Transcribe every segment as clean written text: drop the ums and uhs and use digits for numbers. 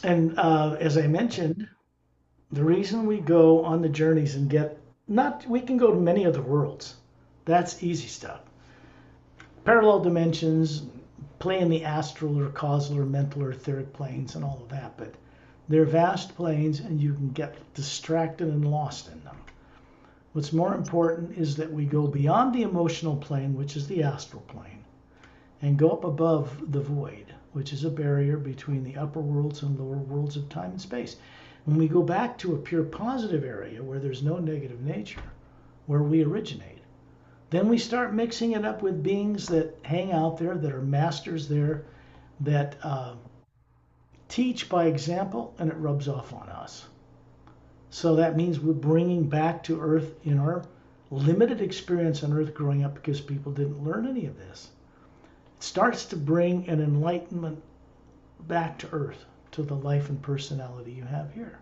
And as I mentioned, the reason we go on the journeys and we can go to many other worlds. That's easy stuff. Parallel dimensions, play in the astral or causal or mental or etheric planes and all of that. But they're vast planes and you can get distracted and lost in them. What's more important is that we go beyond the emotional plane, which is the astral plane, and go up above the void, which is a barrier between the upper worlds and lower worlds of time and space. When we go back to a pure positive area where there's no negative nature, where we originate, then we start mixing it up with beings that hang out there, that are masters there, that teach by example, and it rubs off on us. So that means we're bringing back to Earth in our limited experience on Earth growing up, because people didn't learn any of this. It starts to bring an enlightenment back to Earth, to the life and personality you have here.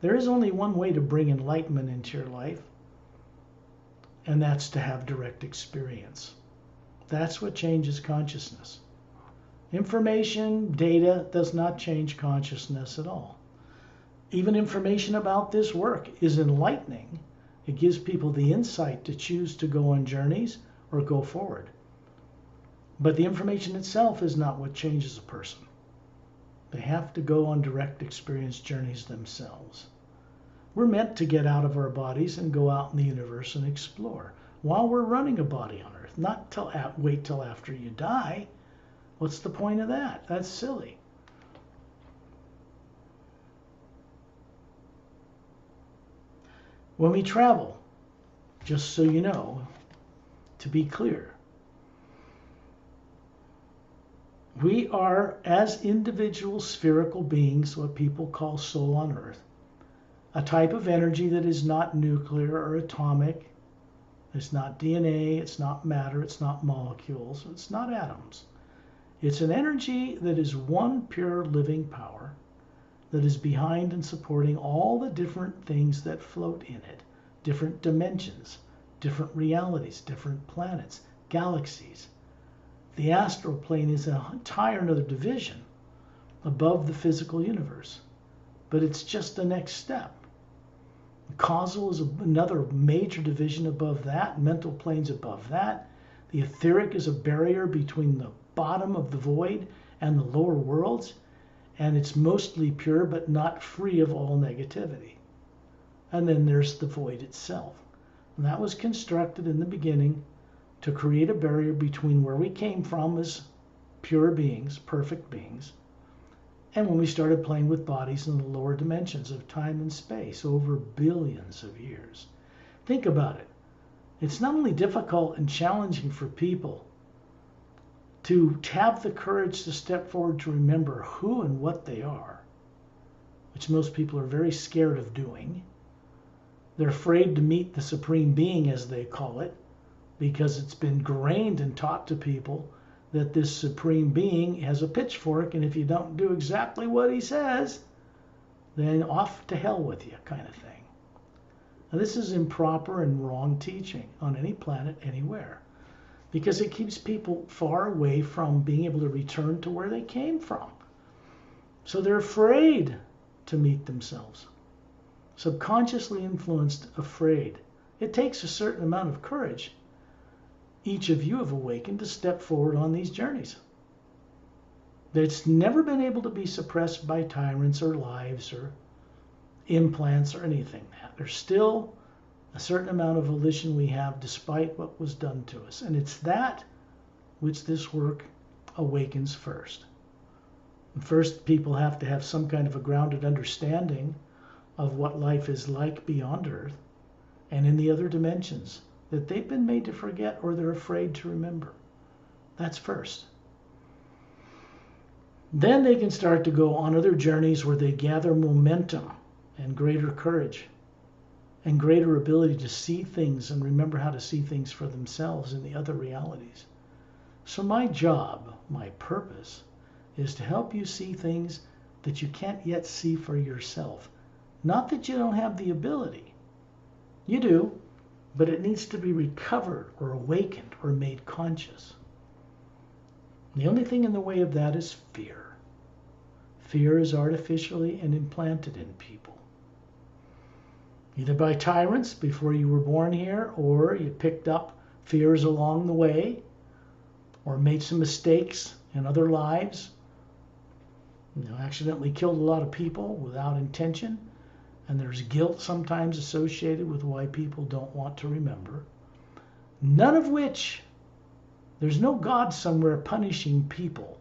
There is only one way to bring enlightenment into your life, and that's to have direct experience. That's what changes consciousness. Information, data does not change consciousness at all. Even information about this work is enlightening. It gives people the insight to choose to go on journeys or go forward. But the information itself is not what changes a person. They have to go on direct experience journeys themselves. We're meant to get out of our bodies and go out in the universe and explore while we're running a body on Earth, not wait till after you die. What's the point of that? That's silly. When we travel, just so you know, to be clear, we are, as individual spherical beings, what people call soul on Earth, a type of energy that is not nuclear or atomic. It's not DNA, it's not matter, it's not molecules, it's not atoms. It's an energy that is one pure living power that is behind and supporting all the different things that float in it, different dimensions, different realities, different planets, galaxies. The astral plane is an entire another division above the physical universe, but it's just the next step. Causal is another major division above that, mental planes above that. The etheric is a barrier between the bottom of the void and the lower worlds, and it's mostly pure but not free of all negativity. And then there's the void itself. And that was constructed in the beginning to create a barrier between where we came from as pure beings, perfect beings, and when we started playing with bodies in the lower dimensions of time and space over billions of years. Think about it. It's not only difficult and challenging for people to have the courage to step forward to remember who and what they are, which most people are very scared of doing. They're afraid to meet the Supreme Being, as they call it, because it's been grained and taught to people that this Supreme Being has a pitchfork, and if you don't do exactly what he says, then off to hell with you, kind of thing. Now, this is improper and wrong teaching on any planet, anywhere, because it keeps people far away from being able to return to where they came from. So they're afraid to meet themselves. Subconsciously influenced, afraid. It takes a certain amount of courage. Each of you have awakened to step forward on these journeys. That's never been able to be suppressed by tyrants or lives or implants or anything. There's still a certain amount of volition we have despite what was done to us. And it's that which this work awakens first. And first, people have to have some kind of a grounded understanding of what life is like beyond Earth and in the other dimensions that they've been made to forget or they're afraid to remember. That's first. Then they can start to go on other journeys where they gather momentum and greater courage and greater ability to see things and remember how to see things for themselves in the other realities. So my job, my purpose, is to help you see things that you can't yet see for yourself. Not that you don't have the ability. You do. But it needs to be recovered or awakened or made conscious. The only thing in the way of that is fear. Fear is artificially and implanted in people, either by tyrants before you were born here, or you picked up fears along the way, or made some mistakes in other lives, accidentally killed a lot of people without intention, and there's guilt sometimes associated with why people don't want to remember. None of which, there's no God somewhere punishing people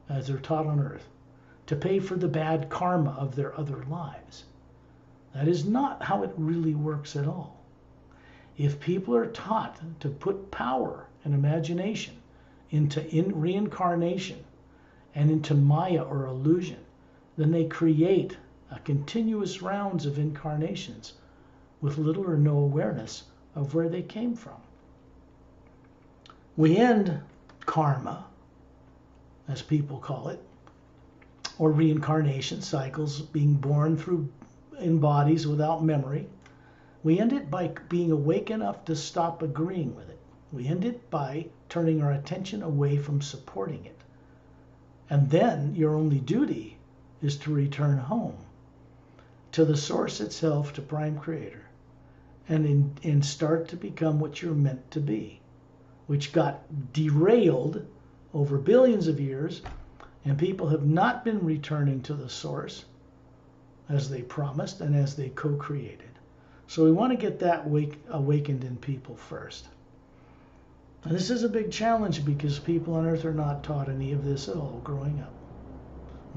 as they're taught on earth to pay for the bad karma of their other lives. That is not how it really works at all. If people are taught to put power and imagination into reincarnation and into Maya or illusion, then they create a continuous rounds of incarnations with little or no awareness of where they came from. We end karma, as people call it, or reincarnation cycles, being born in bodies without memory. We end it by being awake enough to stop agreeing with it. We end it by turning our attention away from supporting it. And then your only duty is to return home to the source itself, to Prime Creator, and start to become what you're meant to be, which got derailed over billions of years, and people have not been returning to the source as they promised and as they co-created. So we want to get that awakened in people first. And this is a big challenge because people on earth are not taught any of this at all growing up.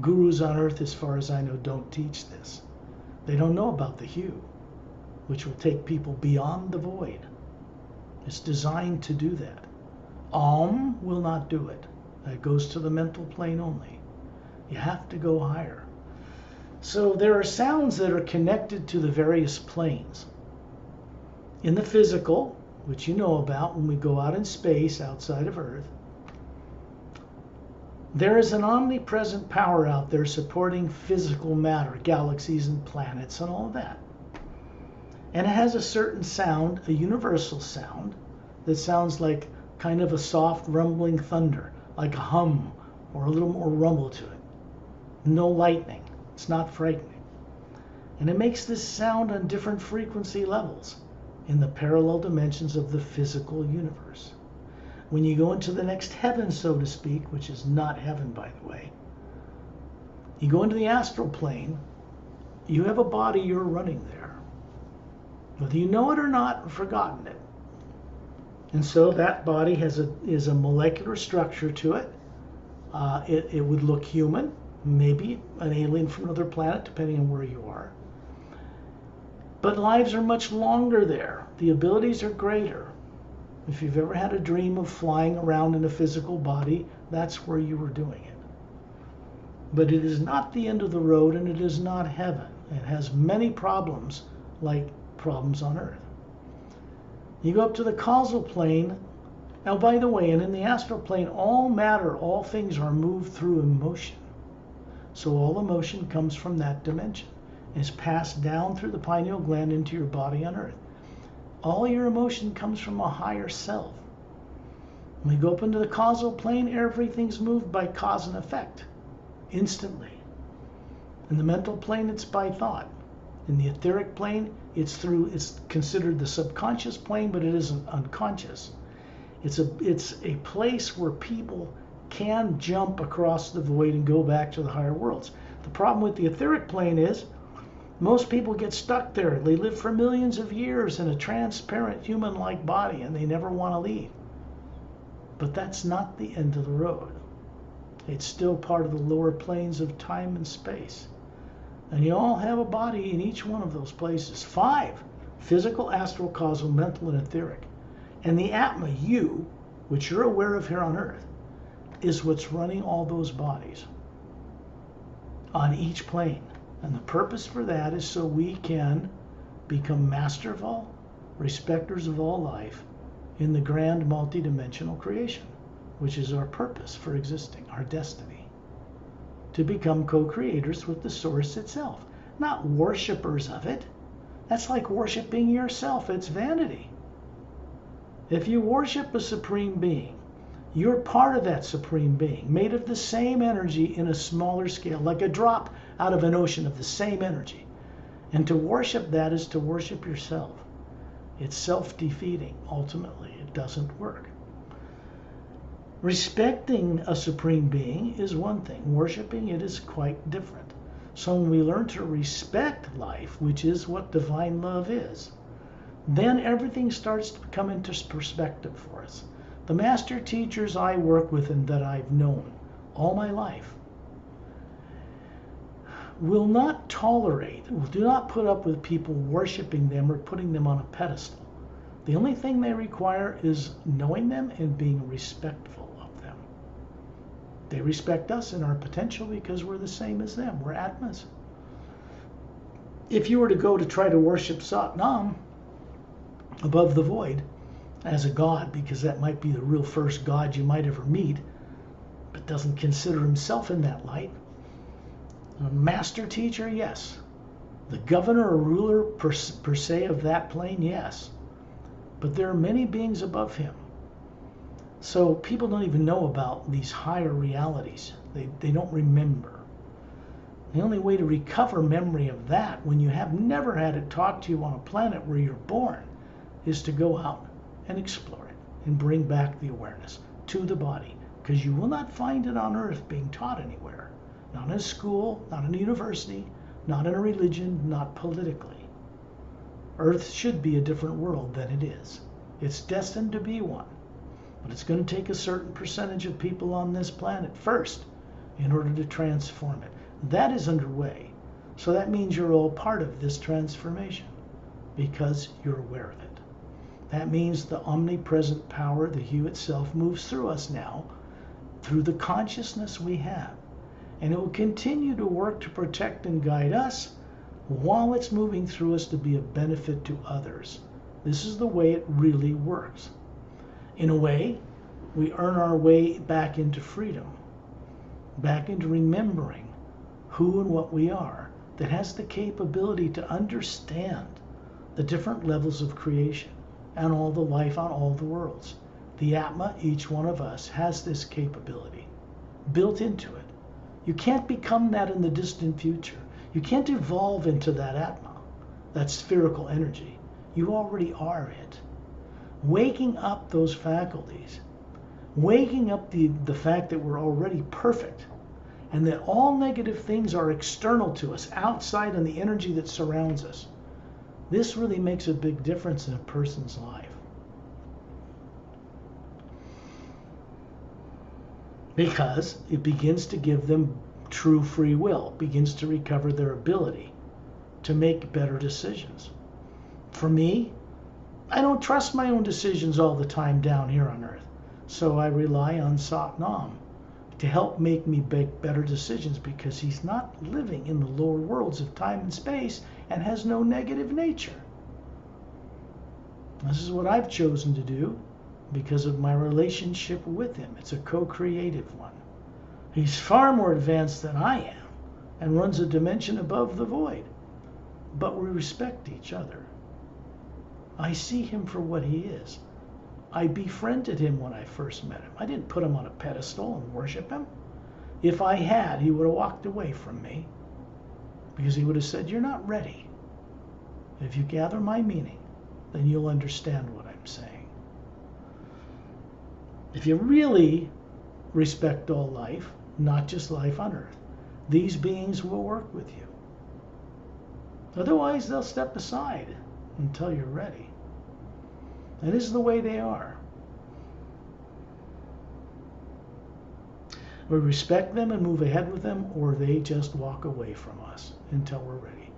Gurus on earth, as far as I know, don't teach this. They don't know about the HU, which will take people beyond the void. It's designed to do that. Will not do it. That goes to the mental plane only. You have to go higher. So there are sounds that are connected to the various planes. In the physical, which you know about when we go out in space outside of Earth, there is an omnipresent power out there supporting physical matter, galaxies and planets and all of that. And it has a certain sound, a universal sound, that sounds like kind of a soft rumbling thunder, like a hum or a little more rumble to it. No lightning. It's not frightening. And it makes this sound on different frequency levels in the parallel dimensions of the physical universe. When you go into the next heaven, so to speak, which is not heaven, by the way, you go into the astral plane, you have a body, you're running there. Whether you know it or not, or forgotten it. And so that body is a molecular structure to it. It would look human, maybe an alien from another planet, depending on where you are. But lives are much longer there. The abilities are greater. If you've ever had a dream of flying around in a physical body, that's where you were doing it. But it is not the end of the road, and it is not heaven. It has many problems, like problems on Earth. You go up to the causal plane. Now, by the way, and in the astral plane, all matter, all things are moved through emotion. So all emotion comes from that dimension. It's passed down through the pineal gland into your body on Earth. All your emotion comes from a higher self. When we go up into the causal plane, everything's moved by cause and effect, instantly. In the mental plane, it's by thought. In the etheric plane, it's considered the subconscious plane, but it isn't unconscious. It's a place where people can jump across the void and go back to the higher worlds. The problem with the etheric plane is most people get stuck there. They live for millions of years in a transparent human-like body, and they never want to leave. But that's not the end of the road. It's still part of the lower planes of time and space. And you all have a body in each one of those places. 5: physical, astral, causal, mental, and etheric. And the Atma, you, which you're aware of here on Earth, is what's running all those bodies on each plane. And the purpose for that is so we can become master of all, respecters of all life in the grand multidimensional creation, which is our purpose for existing, our destiny. To become co-creators with the source itself, not worshipers of it. That's like worshiping yourself. It's vanity. If you worship a supreme being, You're part of that supreme being, made of the same energy in a smaller scale, like a drop out of an ocean of the same energy. And to worship that is to worship yourself. It's self-defeating, ultimately. It doesn't work. Respecting a supreme being is one thing. Worshiping it is quite different. So when we learn to respect life, which is what divine love is, then everything starts to come into perspective for us. The master teachers I work with and that I've known all my life will not tolerate, do not put up with people worshiping them or putting them on a pedestal. The only thing they require is knowing them and being respectful of them. They respect us and our potential because we're the same as them. We're Atmas. If you were to go to try to worship Zonan above the void as a god, because that might be the real first god you might ever meet, but doesn't consider himself in that light. A master teacher, yes. The governor or ruler per se of that plane, yes. But there are many beings above him. So people don't even know about these higher realities. They don't remember. The only way to recover memory of that when you have never had it taught to you on a planet where you're born is to go out and explore it and bring back the awareness to the body, because you will not find it on earth being taught anywhere. Not in a school, not in a university, not in a religion, not politically. Earth should be a different world than it is. It's destined to be one. But it's going to take a certain percentage of people on this planet first in order to transform it. That is underway. So that means you're all part of this transformation because you're aware of it. That means the omnipresent power, the HU itself, moves through us now through the consciousness we have. And it will continue to work to protect and guide us while it's moving through us to be of benefit to others. This is the way it really works. In a way, we earn our way back into freedom, back into remembering who and what we are, that has the capability to understand the different levels of creation and all the life on all the worlds. The Atma, each one of us, has this capability built into it. You can't become that in the distant future. You can't evolve into that Atma, that spherical energy. You already are it. Waking up those faculties, waking up the fact that we're already perfect, and that all negative things are external to us, outside in the energy that surrounds us. This really makes a big difference in a person's life. Because it begins to give them true free will, begins to recover their ability to make better decisions. For me, I don't trust my own decisions all the time down here on Earth, so I rely on Zonan to help make me make better decisions, because he's not living in the lower worlds of time and space and has no negative nature. This is what I've chosen to do because of my relationship with him. It's a co-creative one. He's far more advanced than I am and runs a dimension above the void, but we respect each other. I see him for what he is. I befriended him when I first met him. I didn't put him on a pedestal and worship him. If I had, he would have walked away from me, because he would have said, "You're not ready. If you gather my meaning, then you'll understand what I'm saying." If you really respect all life, not just life on Earth, these beings will work with you. Otherwise, they'll step aside until you're ready. And this is the way they are. We respect them and move ahead with them, or they just walk away from us until we're ready.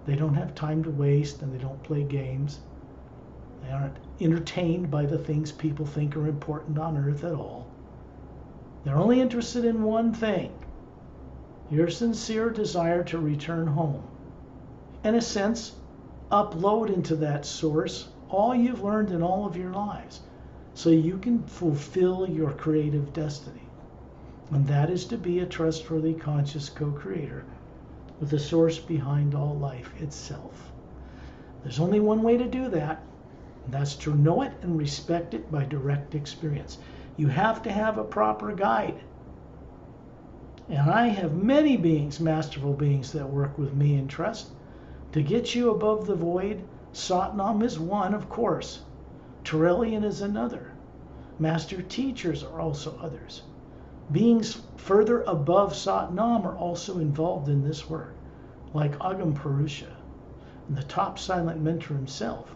They don't have time to waste, and they don't play games. They aren't entertained by the things people think are important on Earth at all. They're only interested in one thing: your sincere desire to return home. In a sense, upload into that source all you've learned in all of your lives, so you can fulfill your creative destiny. And that is to be a trustworthy, conscious co-creator with the source behind all life itself. There's only one way to do that, and that's to know it and respect it by direct experience. You have to have a proper guide. And I have many beings, masterful beings, that work with me in trust to get you above the void. Satnam is one, of course. Trillion is another. Master teachers are also others. Beings further above Satnam are also involved in this work, like Agam Purusha, and the top silent mentor himself.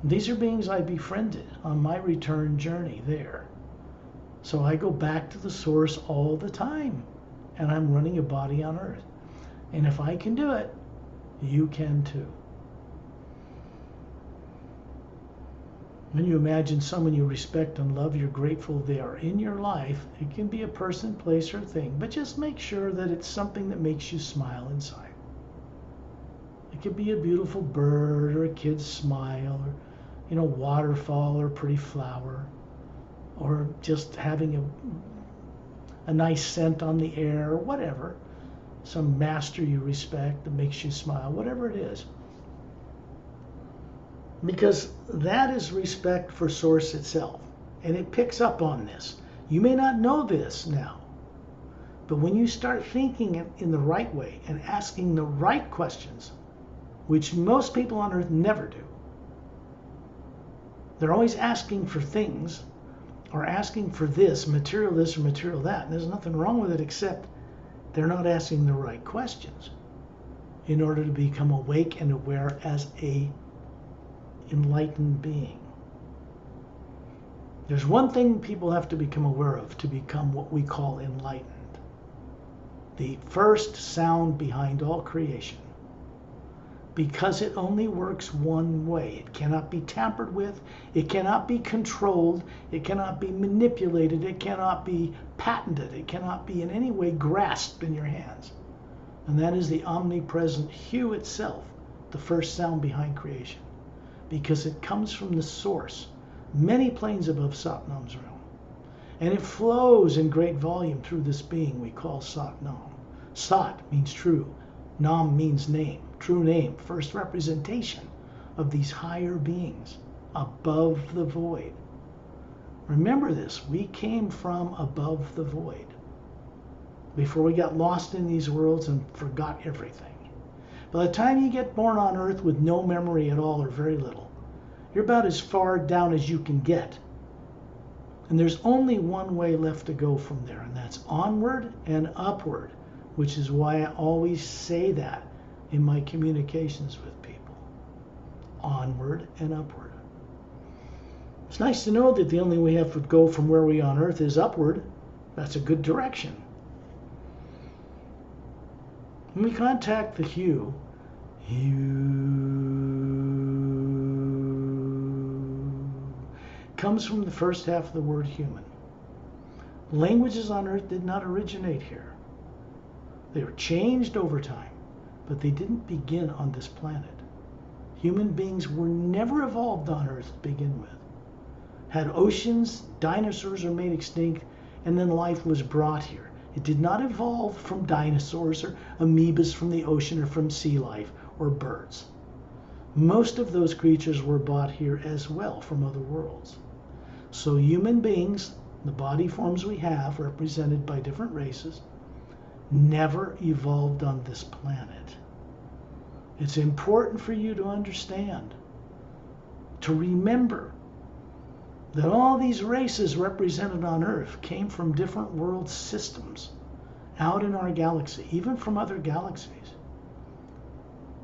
These are beings I befriended on my return journey there. So I go back to the source all the time, and I'm running a body on earth. And if I can do it, you can too. When you imagine someone you respect and love, you're grateful they are in your life. It can be a person, place, or thing, but just make sure that it's something that makes you smile inside. It could be a beautiful bird, or a kid's smile, or waterfall, or a pretty flower, or just having a nice scent on the air, or whatever. Some master you respect that makes you smile, whatever it is. Because that is respect for Source itself, and it picks up on this. You may not know this now, but when you start thinking in the right way and asking the right questions, which most people on earth never do, they're always asking for things, or asking for this or material that, and there's nothing wrong with it, except they're not asking the right questions in order to become awake and aware as a enlightened being. There's one thing people have to become aware of to become what we call enlightened. The first sound behind all creation. Because it only works one way. It cannot be tampered with. It cannot be controlled. It cannot be manipulated. It cannot be patented. It cannot be in any way grasped in your hands. And that is the omnipresent HU itself, the first sound behind creation. Because it comes from the source, many planes above Satnam's realm. And it flows in great volume through this being we call Satnam. Sat means true. Nam means name, true name, first representation of these higher beings above the void. Remember this, we came from above the void before we got lost in these worlds and forgot everything. By the time you get born on earth with no memory at all or very little, you're about as far down as you can get. And there's only one way left to go from there, and that's onward and upward, which is why I always say that in my communications with people. Onward and upward. It's nice to know that the only way we have to go from where we are on earth is upward. That's a good direction. When we contact the HU, comes from the first half of the word human. Languages on earth did not originate here. They were changed over time, but they didn't begin on this planet. Human beings were never evolved on earth to begin with. Had oceans, dinosaurs are made extinct, and then life was brought here. It did not evolve from dinosaurs or amoebas from the ocean or from sea life or birds. Most of those creatures were brought here as well from other worlds. So human beings, the body forms we have represented by different races, never evolved on this planet. It's important for you to understand, to remember that all these races represented on Earth came from different world systems out in our galaxy, even from other galaxies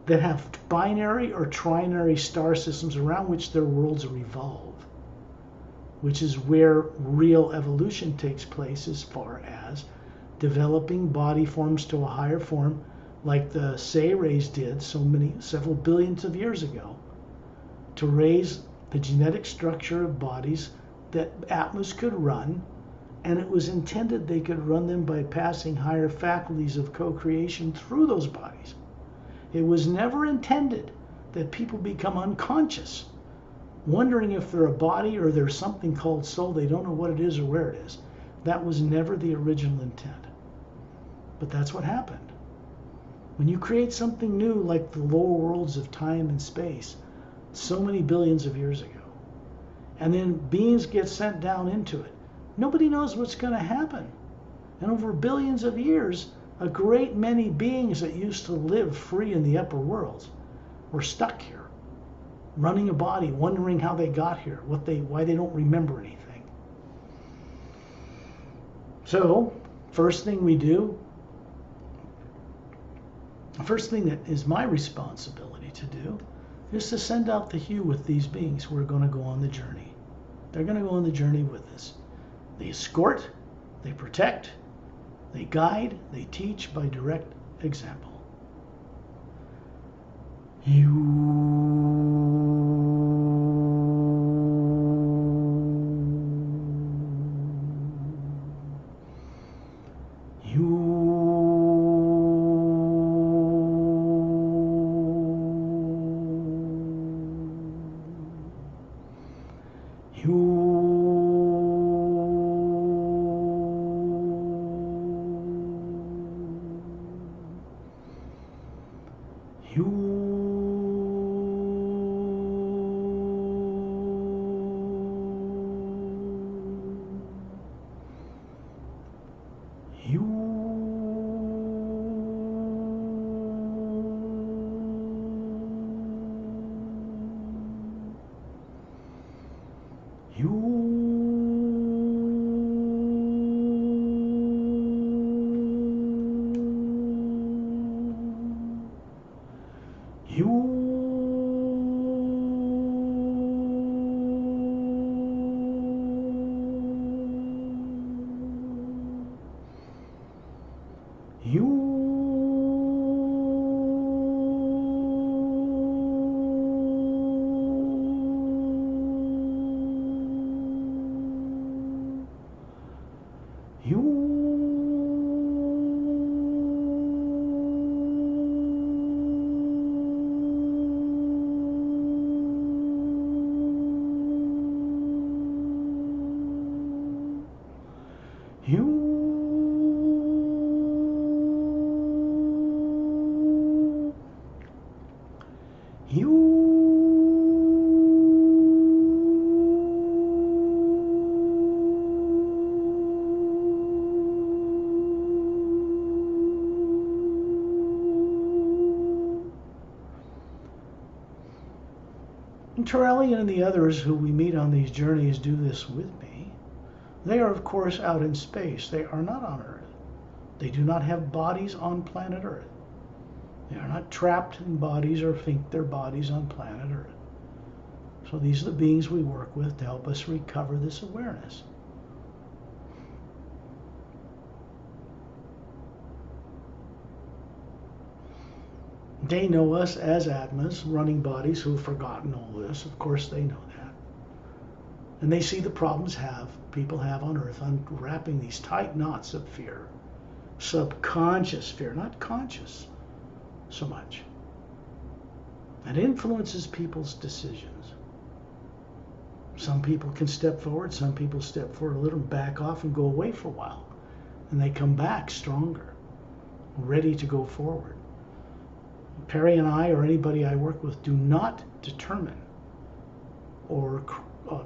that have binary or trinary star systems around which their worlds revolve, which is where real evolution takes place as far as developing body forms to a higher form like the Say rays did several billions of years ago to raise the genetic structure of bodies that Atmas could run, and it was intended they could run them by passing higher faculties of co-creation through those bodies. It was never intended that people become unconscious, wondering if they're a body or there's something called soul. They don't know what it is or where it is. That was never the original intent. But that's what happened. When you create something new like the lower worlds of time and space, so many billions of years ago, and then beings get sent down into it. Nobody knows what's going to happen. And over billions of years, a great many beings that used to live free in the upper worlds were stuck here, running a body, wondering how they got here, why they don't remember anything. So, first thing we do, the first thing that is my responsibility to do is to send out the HU with these beings who are going to go on the journey. They're going to go on the journey with us. They escort, they protect, they guide, they teach by direct example. Torellian and the others who we meet on these journeys do this with me. They are, of course, out in space. They are not on Earth. They do not have bodies on planet Earth. They are not trapped in bodies or think their bodies on planet Earth. So these are the beings we work with to help us recover this awareness. They know us as Atmas, running bodies who have forgotten all this. Of course they know that. And they see the problems people have on Earth, unwrapping these tight knots of fear. Subconscious fear, not conscious so much. That influences people's decisions. Some people can step forward, some people step forward a little, back off and go away for a while. And they come back stronger, ready to go forward. Pari and I, or anybody I work with, do not determine or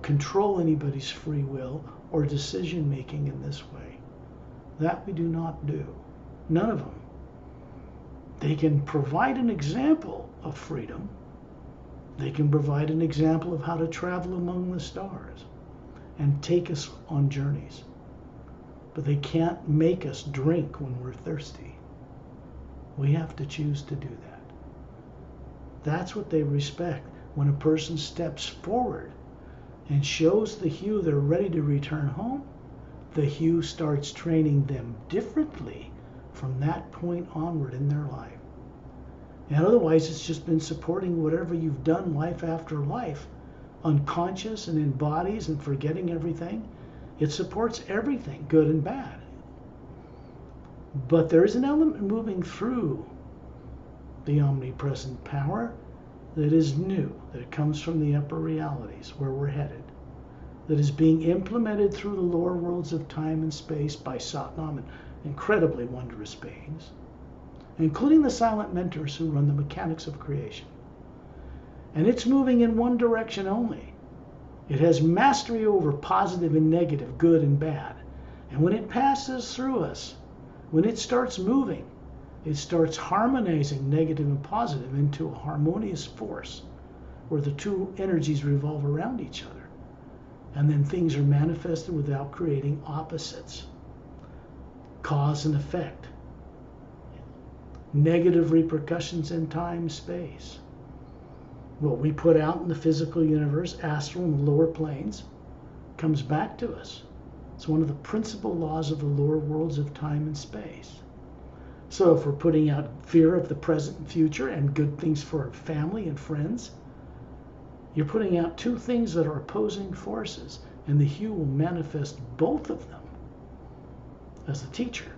control anybody's free will or decision making in this way. That we do not do. None of them. They can provide an example of freedom. They can provide an example of how to travel among the stars and take us on journeys. But they can't make us drink when we're thirsty. We have to choose to do that. That's what they respect. When a person steps forward and shows the HU they're ready to return home, the HU starts training them differently from that point onward in their life. And otherwise, it's just been supporting whatever you've done life after life, unconscious and in bodies and forgetting everything. It supports everything, good and bad. But there is an element moving through the omnipresent power that is new, that comes from the upper realities where we're headed, that is being implemented through the lower worlds of time and space by Zonan and incredibly wondrous beings, including the silent mentors who run the mechanics of creation. And it's moving in one direction only. It has mastery over positive and negative, good and bad. And when it passes through us, when it starts moving, it starts harmonizing negative and positive into a harmonious force where the two energies revolve around each other. And then things are manifested without creating opposites. Cause and effect. Negative repercussions in time, space. What we put out in the physical universe, astral and lower planes, comes back to us. It's one of the principal laws of the lower worlds of time and space. So if we're putting out fear of the present and future and good things for our family and friends, you're putting out two things that are opposing forces, and the HU will manifest both of them as a teacher.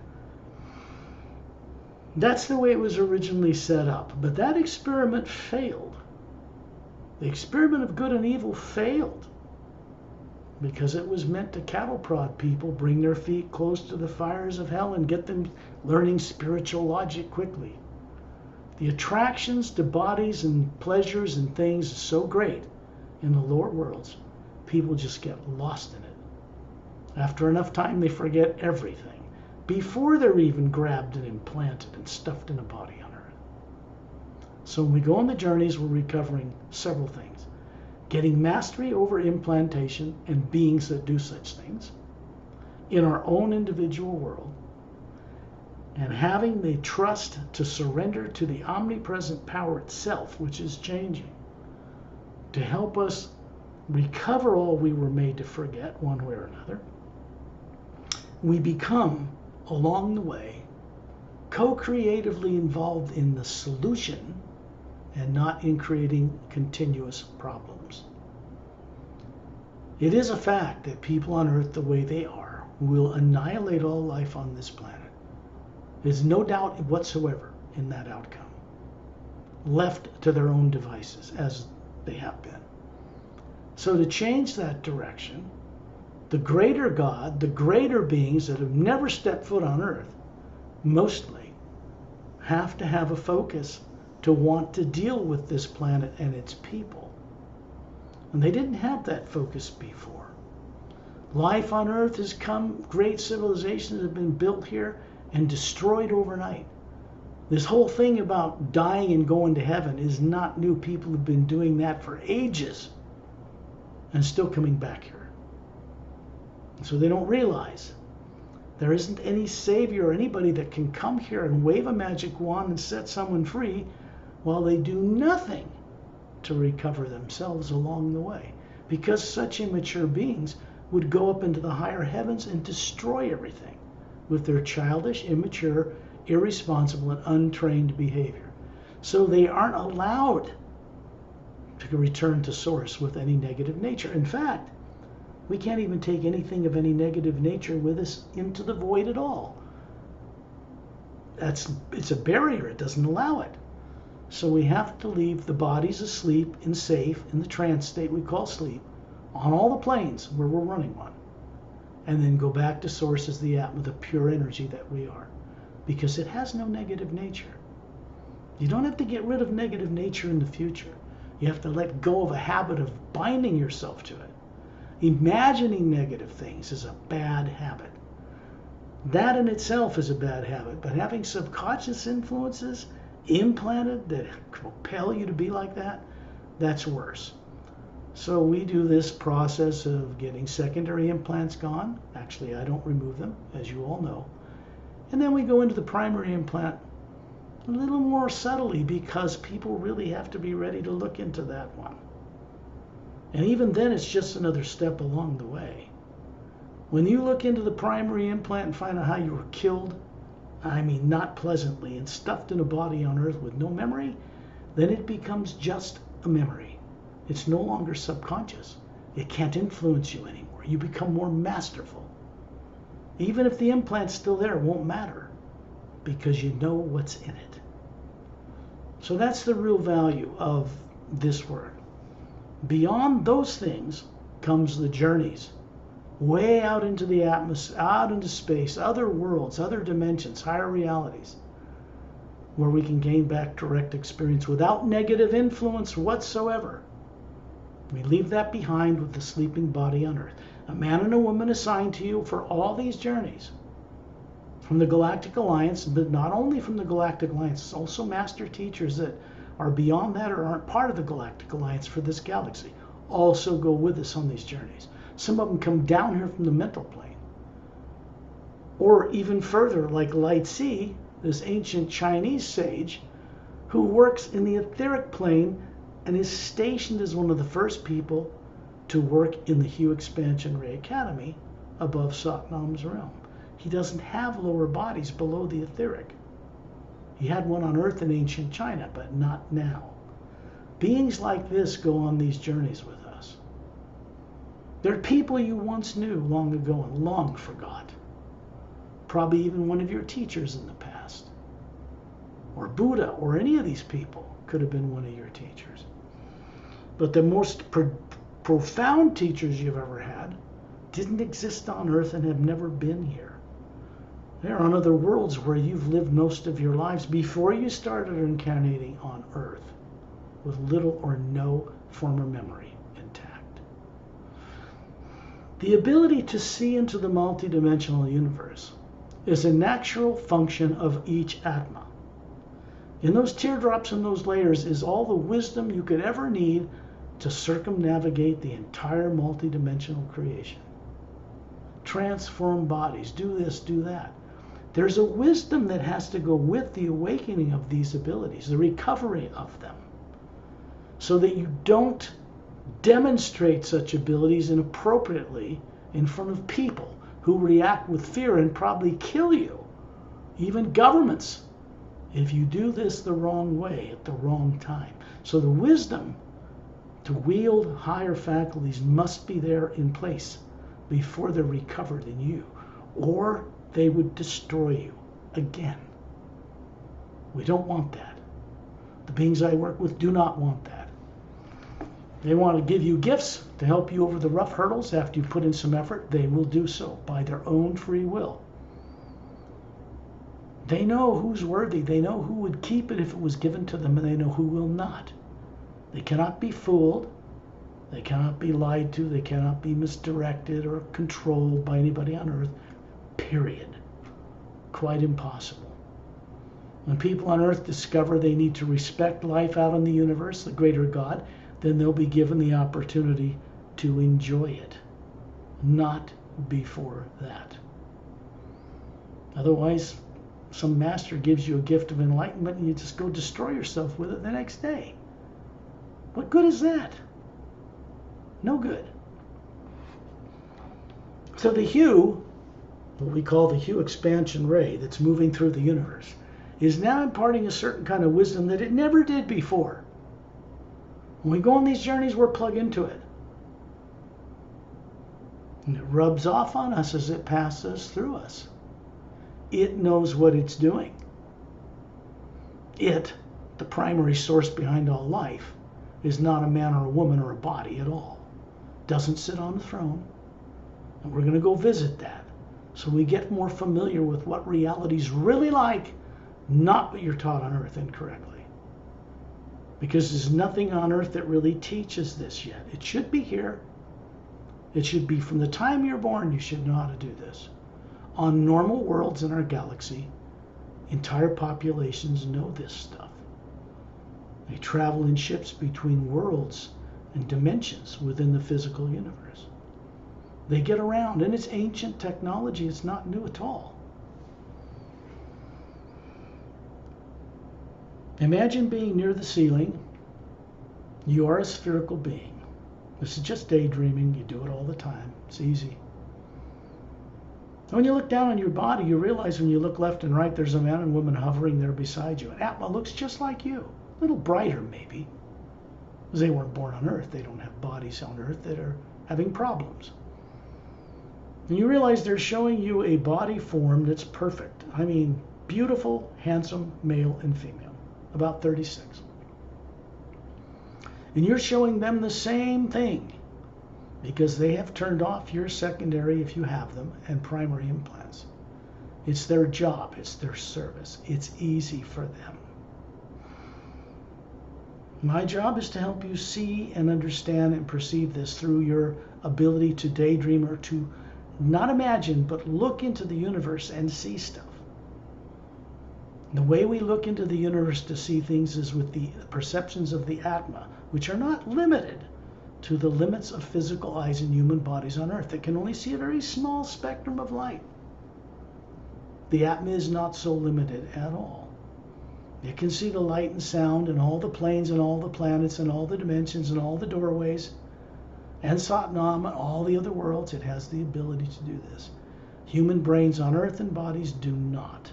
That's the way it was originally set up, but that experiment failed. The experiment of good and evil failed because it was meant to cattle prod people, bring their feet close to the fires of hell, and get them learning spiritual logic quickly. The attractions to bodies and pleasures and things is so great in the lower worlds, people just get lost in it. After enough time, they forget everything before they're even grabbed and implanted and stuffed in a body on Earth. So when we go on the journeys, we're recovering several things. Getting mastery over implantation and beings that do such things in our own individual world, and having the trust to surrender to the omnipresent power itself, which is changing, to help us recover all we were made to forget one way or another. We become, along the way, co-creatively involved in the solution and not in creating continuous problems. It is a fact that people on Earth, the way they are, will annihilate all life on this planet. There's no doubt whatsoever in that outcome, left to their own devices, as they have been. So to change that direction, the greater God, the greater beings that have never stepped foot on Earth, mostly, have to have a focus to want to deal with this planet and its people. And they didn't have that focus before. Life on Earth has come, great civilizations have been built here and destroyed overnight. This whole thing about dying and going to heaven is not new. People have been doing that for ages and still coming back here. So they don't realize there isn't any savior or anybody that can come here and wave a magic wand and set someone free while they do nothing to recover themselves along the way, because such immature beings would go up into the higher heavens and destroy everything with their childish, immature, irresponsible, and untrained behavior. So they aren't allowed to return to source with any negative nature. In fact, we can't even take anything of any negative nature with us into the void at all. It's a barrier. It doesn't allow it. So we have to leave the bodies asleep and safe in the trance state we call sleep on all the planes where we're running on, and then go back to source as the Atma, the pure energy that we are, because it has no negative nature. You don't have to get rid of negative nature in the future. You have to let go of a habit of binding yourself to it. Imagining negative things is a bad habit. That in itself is a bad habit, but having subconscious influences implanted that compel you to be like that, that's worse. So we do this process of getting secondary implants gone. Actually, I don't remove them, as you all know. And then we go into the primary implant a little more subtly, because people really have to be ready to look into that one. And even then, it's just another step along the way. When you look into the primary implant and find out how you were killed, I mean not pleasantly, and stuffed in a body on Earth with no memory, then it becomes just a memory. It's no longer subconscious. It can't influence you anymore. You become more masterful. Even if the implant's still there, it won't matter, because you know what's in it. So that's the real value of this work. Beyond those things comes the journeys, way out into the atmosphere, out into space, other worlds, other dimensions, higher realities, where we can gain back direct experience without negative influence whatsoever. We leave that behind with the sleeping body on Earth. A man and a woman assigned to you for all these journeys from the Galactic Alliance, but not only from the Galactic Alliance, also master teachers that are beyond that or aren't part of the Galactic Alliance for this galaxy also go with us on these journeys. Some of them come down here from the mental plane. Or even further, like Light C, this ancient Chinese sage who works in the etheric plane and is stationed as one of the first people to work in the HU Expansion Ray Academy above Satnam's realm. He doesn't have lower bodies below the etheric. He had one on Earth in ancient China, but not now. Beings like this go on these journeys with us. They're people you once knew long ago and long forgot. Probably even one of your teachers in the past. Or Buddha, or any of these people could have been one of your teachers. But the most profound teachers you've ever had didn't exist on Earth and have never been here. They're on other worlds where you've lived most of your lives before you started incarnating on Earth with little or no former memory intact. The ability to see into the multidimensional universe is a natural function of each Atma. In those teardrops and those layers is all the wisdom you could ever need to circumnavigate the entire multidimensional creation. Transform bodies, do this, do that. There's a wisdom that has to go with the awakening of these abilities, the recovery of them, so that you don't demonstrate such abilities inappropriately in front of people who react with fear and probably kill you, even governments, if you do this the wrong way at the wrong time. So the wisdom to wield higher faculties must be there in place before they're recovered in you, or they would destroy you again. We don't want that. The beings I work with do not want that. They want to give you gifts to help you over the rough hurdles after you put in some effort. They will do so by their own free will. They know who's worthy. They know who would keep it if it was given to them, and they know who will not. They cannot be fooled. They cannot be lied to. They cannot be misdirected or controlled by anybody on Earth. Period. Quite impossible. When people on Earth discover they need to respect life out in the universe, the greater God, then they'll be given the opportunity to enjoy it. Not before that. Otherwise, some master gives you a gift of enlightenment and you just go destroy yourself with it the next day. What good is that? No good. So the HU, what we call the HU expansion ray that's moving through the universe, is now imparting a certain kind of wisdom that it never did before. When we go on these journeys, we're plugged into it. And it rubs off on us as it passes through us. It knows what it's doing. It, the primary source behind all life, is not a man or a woman or a body at all. Doesn't sit on the throne. And we're going to go visit that. So we get more familiar with what reality's really like, not what you're taught on Earth incorrectly. Because there's nothing on Earth that really teaches this yet. It should be here. It should be from the time you're born, you should know how to do this. On normal worlds in our galaxy, entire populations know this stuff. They travel in ships between worlds and dimensions within the physical universe. They get around, and it's ancient technology. It's not new at all. Imagine being near the ceiling. You are a spherical being. This is just daydreaming. You do it all the time. It's easy. When you look down on your body, you realize when you look left and right, there's a man and woman hovering there beside you. And Atma looks just like you. A little brighter, maybe. Because they weren't born on Earth. They don't have bodies on Earth that are having problems. And you realize they're showing you a body form that's perfect. I mean, beautiful, handsome, male and female. About 36. And you're showing them the same thing. Because they have turned off your secondary, if you have them, and primary implants. It's their job. It's their service. It's easy for them. My job is to help you see and understand and perceive this through your ability to daydream or to not imagine, but look into the universe and see stuff. The way we look into the universe to see things is with the perceptions of the Atma, which are not limited to the limits of physical eyes and human bodies on Earth. It can only see a very small spectrum of light. The Atma is not so limited at all. It can see the light and sound and all the planes and all the planets and all the dimensions and all the doorways and Satnam and all the other worlds. It has the ability to do this. Human brains on Earth and bodies do not.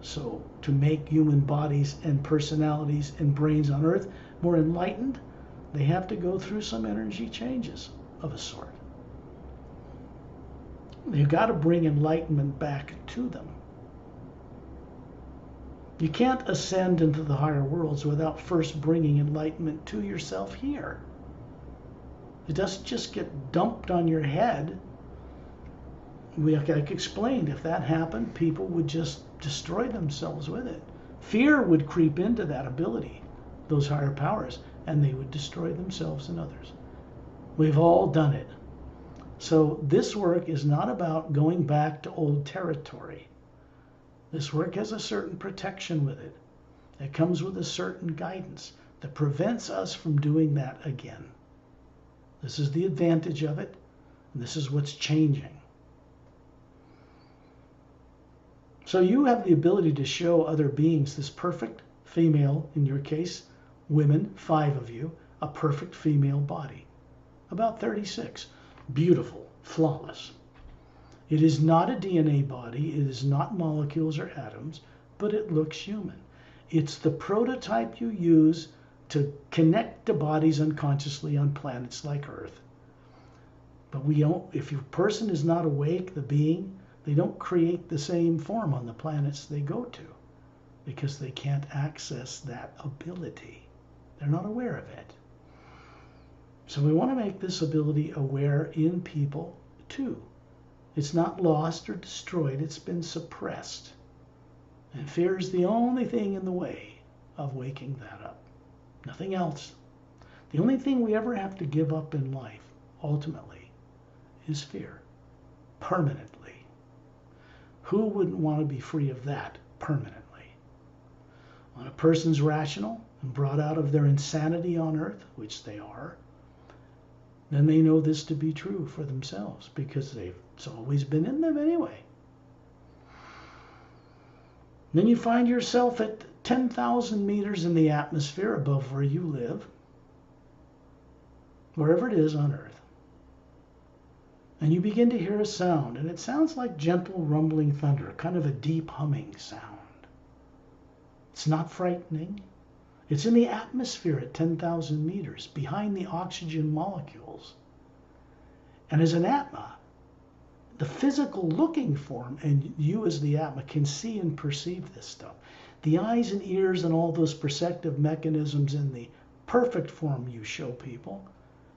So to make human bodies and personalities and brains on Earth more enlightened, they have to go through some energy changes of a sort. You've got to bring enlightenment back to them. You can't ascend into the higher worlds without first bringing enlightenment to yourself here. It doesn't just get dumped on your head. Like I explained, if that happened, people would just destroy themselves with it. Fear would creep into that ability, those higher powers, and they would destroy themselves and others. We've all done it. So this work is not about going back to old territory. This work has a certain protection with it. It comes with a certain guidance that prevents us from doing that again. This is the advantage of it, and this is what's changing. So you have the ability to show other beings this perfect female, in your case, women, 5 of you, a perfect female body. About 36. Beautiful, flawless. It is not a DNA body, it is not molecules or atoms, but it looks human. It's the prototype you use to connect to bodies unconsciously on planets like Earth. But if your person is not awake, the being, they don't create the same form on the planets they go to because they can't access that ability. They're not aware of it. So we want to make this ability aware in people too. It's not lost or destroyed, it's been suppressed. And fear is the only thing in the way of waking that up. Nothing else. The only thing we ever have to give up in life, ultimately, is fear. Permanently. Who wouldn't want to be free of that permanently? When a person's rational and brought out of their insanity on Earth, which they are, then they know this to be true for themselves because it's always been in them anyway. Then you find yourself at 10,000 meters in the atmosphere above where you live, wherever it is on Earth. And you begin to hear a sound, and it sounds like gentle rumbling thunder, kind of a deep humming sound. It's not frightening. It's in the atmosphere at 10,000 meters, behind the oxygen molecules. And as an Atma, the physical looking form, and you as the Atma can see and perceive this stuff. The eyes and ears and all those perceptive mechanisms in the perfect form you show people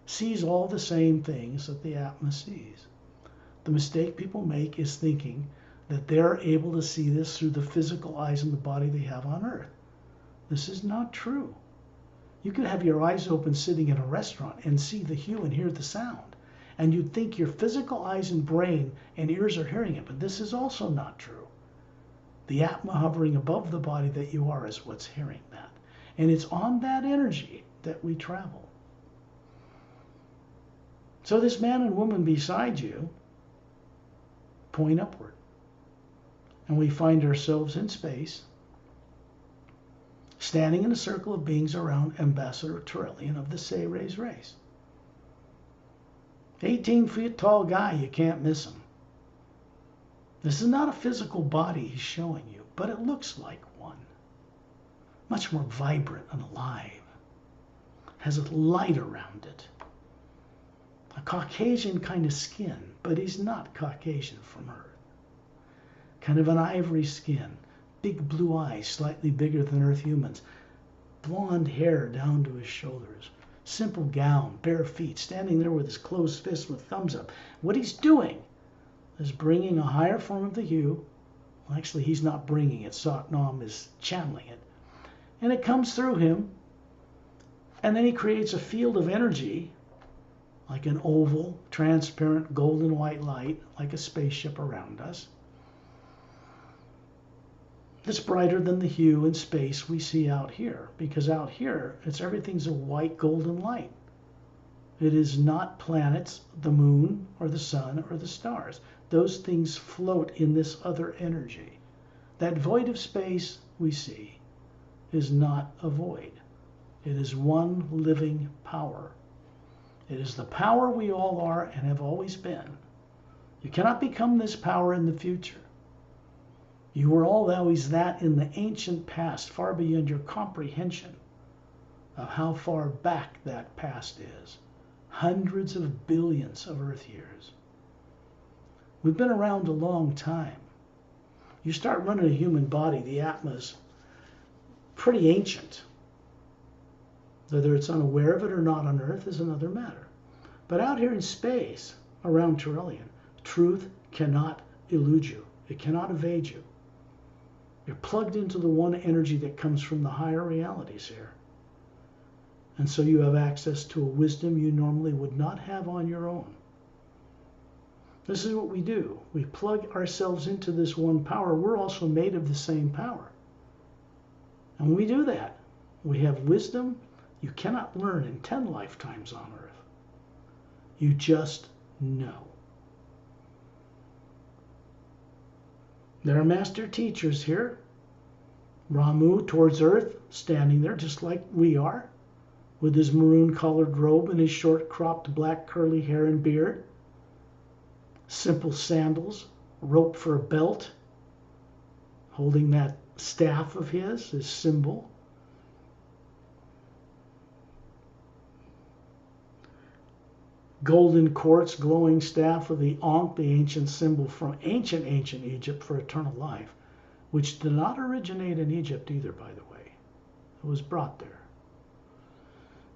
sees all the same things that the Atma sees. The mistake people make is thinking that they're able to see this through the physical eyes and the body they have on Earth. This is not true. You could have your eyes open sitting in a restaurant and see the hue and hear the sound. And you'd think your physical eyes and brain and ears are hearing it, but this is also not true. The Atma hovering above the body that you are is what's hearing that. And it's on that energy that we travel. So this man and woman beside you point upward. And we find ourselves in space, standing in a circle of beings around Ambassador Turellian of the Sayres race. 18 feet tall guy, you can't miss him. This is not a physical body he's showing you, but it looks like one. Much more vibrant and alive. Has a light around it. A Caucasian kind of skin, but he's not Caucasian from Earth. Kind of an ivory skin, big blue eyes, slightly bigger than Earth humans, blonde hair down to his shoulders, simple gown, bare feet, standing there with his closed fist with thumbs up. What he's doing is bringing a higher form of the hue. Well, actually, he's not bringing it. Satnam is channeling it. And it comes through him And then he creates a field of energy, like an oval, transparent, golden white light, like a spaceship around us. It's brighter than the hue in space we see out here, because out here, everything's a white golden light. It is not planets, the moon, or the sun, or the stars. Those things float in this other energy. That void of space we see is not a void. It is one living power. It is the power we all are and have always been. You cannot become this power in the future. You were always that in the ancient past, far beyond your comprehension of how far back that past is. Hundreds of billions of Earth years. We've been around a long time. You start running a human body, the Atma's pretty ancient. Whether it's unaware of it or not on Earth is another matter. But out here in space, around Turelian, truth cannot elude you. It cannot evade you. You're plugged into the one energy that comes from the higher realities here. And so you have access to a wisdom you normally would not have on your own. This is what we do. We plug ourselves into this one power. We're also made of the same power. And when we do that, we have wisdom you cannot learn in 10 lifetimes on Earth. You just know. There are master teachers here. Ramu towards Earth, standing there just like we are, with his maroon-colored robe and his short-cropped black curly hair and beard. Simple sandals, rope for a belt, holding that staff of his symbol. Golden quartz glowing staff of the Ankh, the ancient symbol from ancient Egypt for eternal life, which did not originate in Egypt either, by the way. It was brought there.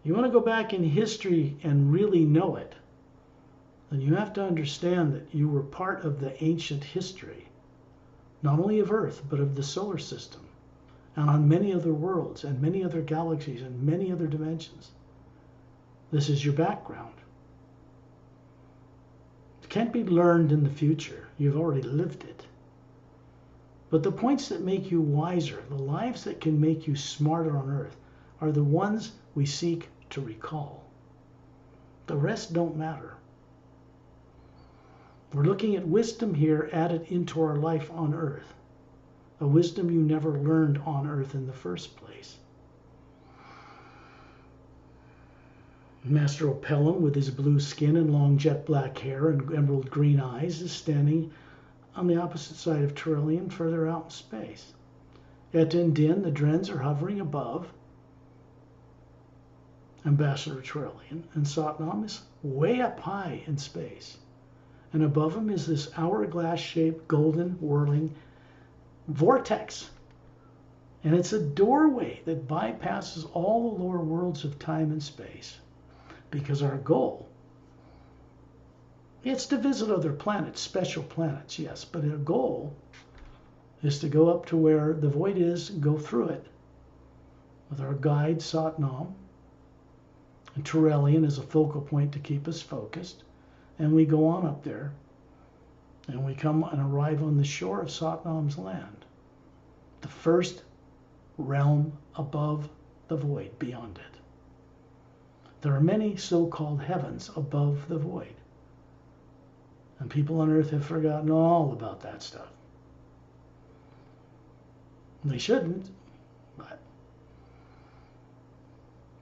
You want to go back in history and really know it, then you have to understand that you were part of the ancient history, not only of Earth, but of the solar system, and on many other worlds, and many other galaxies, and many other dimensions. This is your background. It can't be learned in the future. You've already lived it. But the points that make you wiser, the lives that can make you smarter on Earth, are the ones we seek to recall. The rest don't matter. We're looking at wisdom here added into our life on Earth, a wisdom you never learned on Earth in the first place. Master Opelum, with his blue skin and long jet black hair and emerald green eyes, is standing on the opposite side of Turelian, further out in space. Yet in Din, the Drens are hovering above Ambassador Turelian, and Satnam is way up high in space. And above him is this hourglass-shaped, golden, whirling vortex. And it's a doorway that bypasses all the lower worlds of time and space. Because our goal, it's to visit other planets, special planets, yes, but our goal is to go up to where the void is and go through it with our guide, Satnam, and Turelian as a focal point to keep us focused. And we go on up there, and we come and arrive on the shore of Satnam's land, the first realm above the void, beyond it. There are many so-called heavens above the void. And people on Earth have forgotten all about that stuff. They shouldn't, but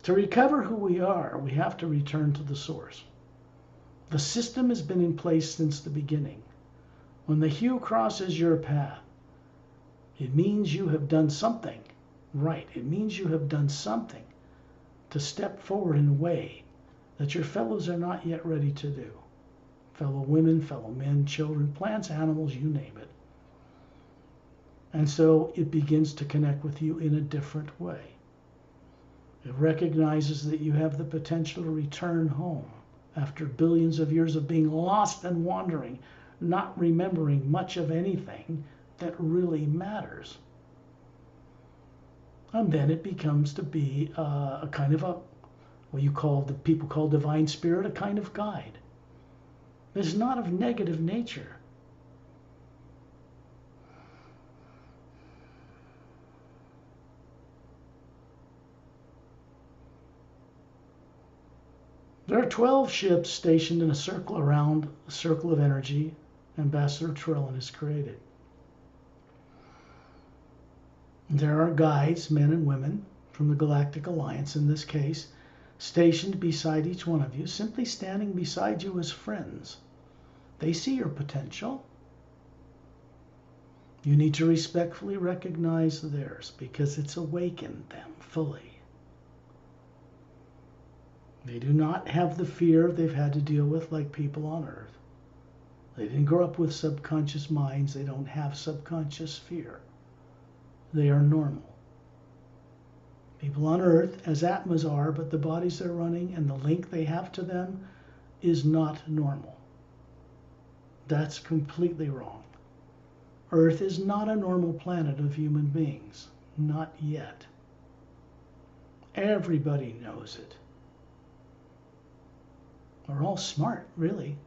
to recover who we are, we have to return to the source. The system has been in place since the beginning. When the hue crosses your path, it means you have done something right. It means you have done something to step forward in a way that your fellows are not yet ready to do. Fellow women, fellow men, children, plants, animals, you name it. And so it begins to connect with you in a different way. It recognizes that you have the potential to return home after billions of years of being lost and wandering, not remembering much of anything that really matters. And then it becomes to be a kind of a what the people call divine spirit, a kind of guide. It's not of negative nature. There are 12 ships stationed in a circle around a circle of energy Ambassador Trillin has created. There are guides, men and women, from the Galactic Alliance in this case, stationed beside each one of you, simply standing beside you as friends. They see your potential. You need to respectfully recognize theirs because it's awakened them fully. They do not have the fear they've had to deal with like people on Earth. They didn't grow up with subconscious minds. They don't have subconscious fear. They are normal. People on Earth, as Atmas are, but the bodies they're running and the link they have to them is not normal. That's completely wrong. Earth is not a normal planet of human beings. Not yet. Everybody knows it. We're all smart, really.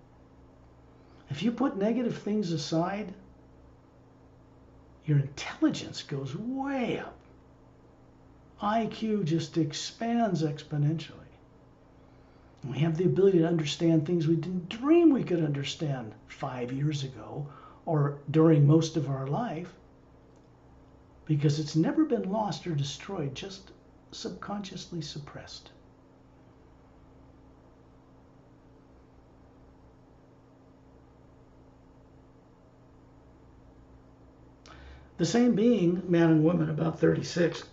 If you put negative things aside, your intelligence goes way up. IQ just expands exponentially. We have the ability to understand things we didn't dream we could understand 5 years ago or during most of our life, because it's never been lost or destroyed, just subconsciously suppressed. The same being, man and woman, about 36,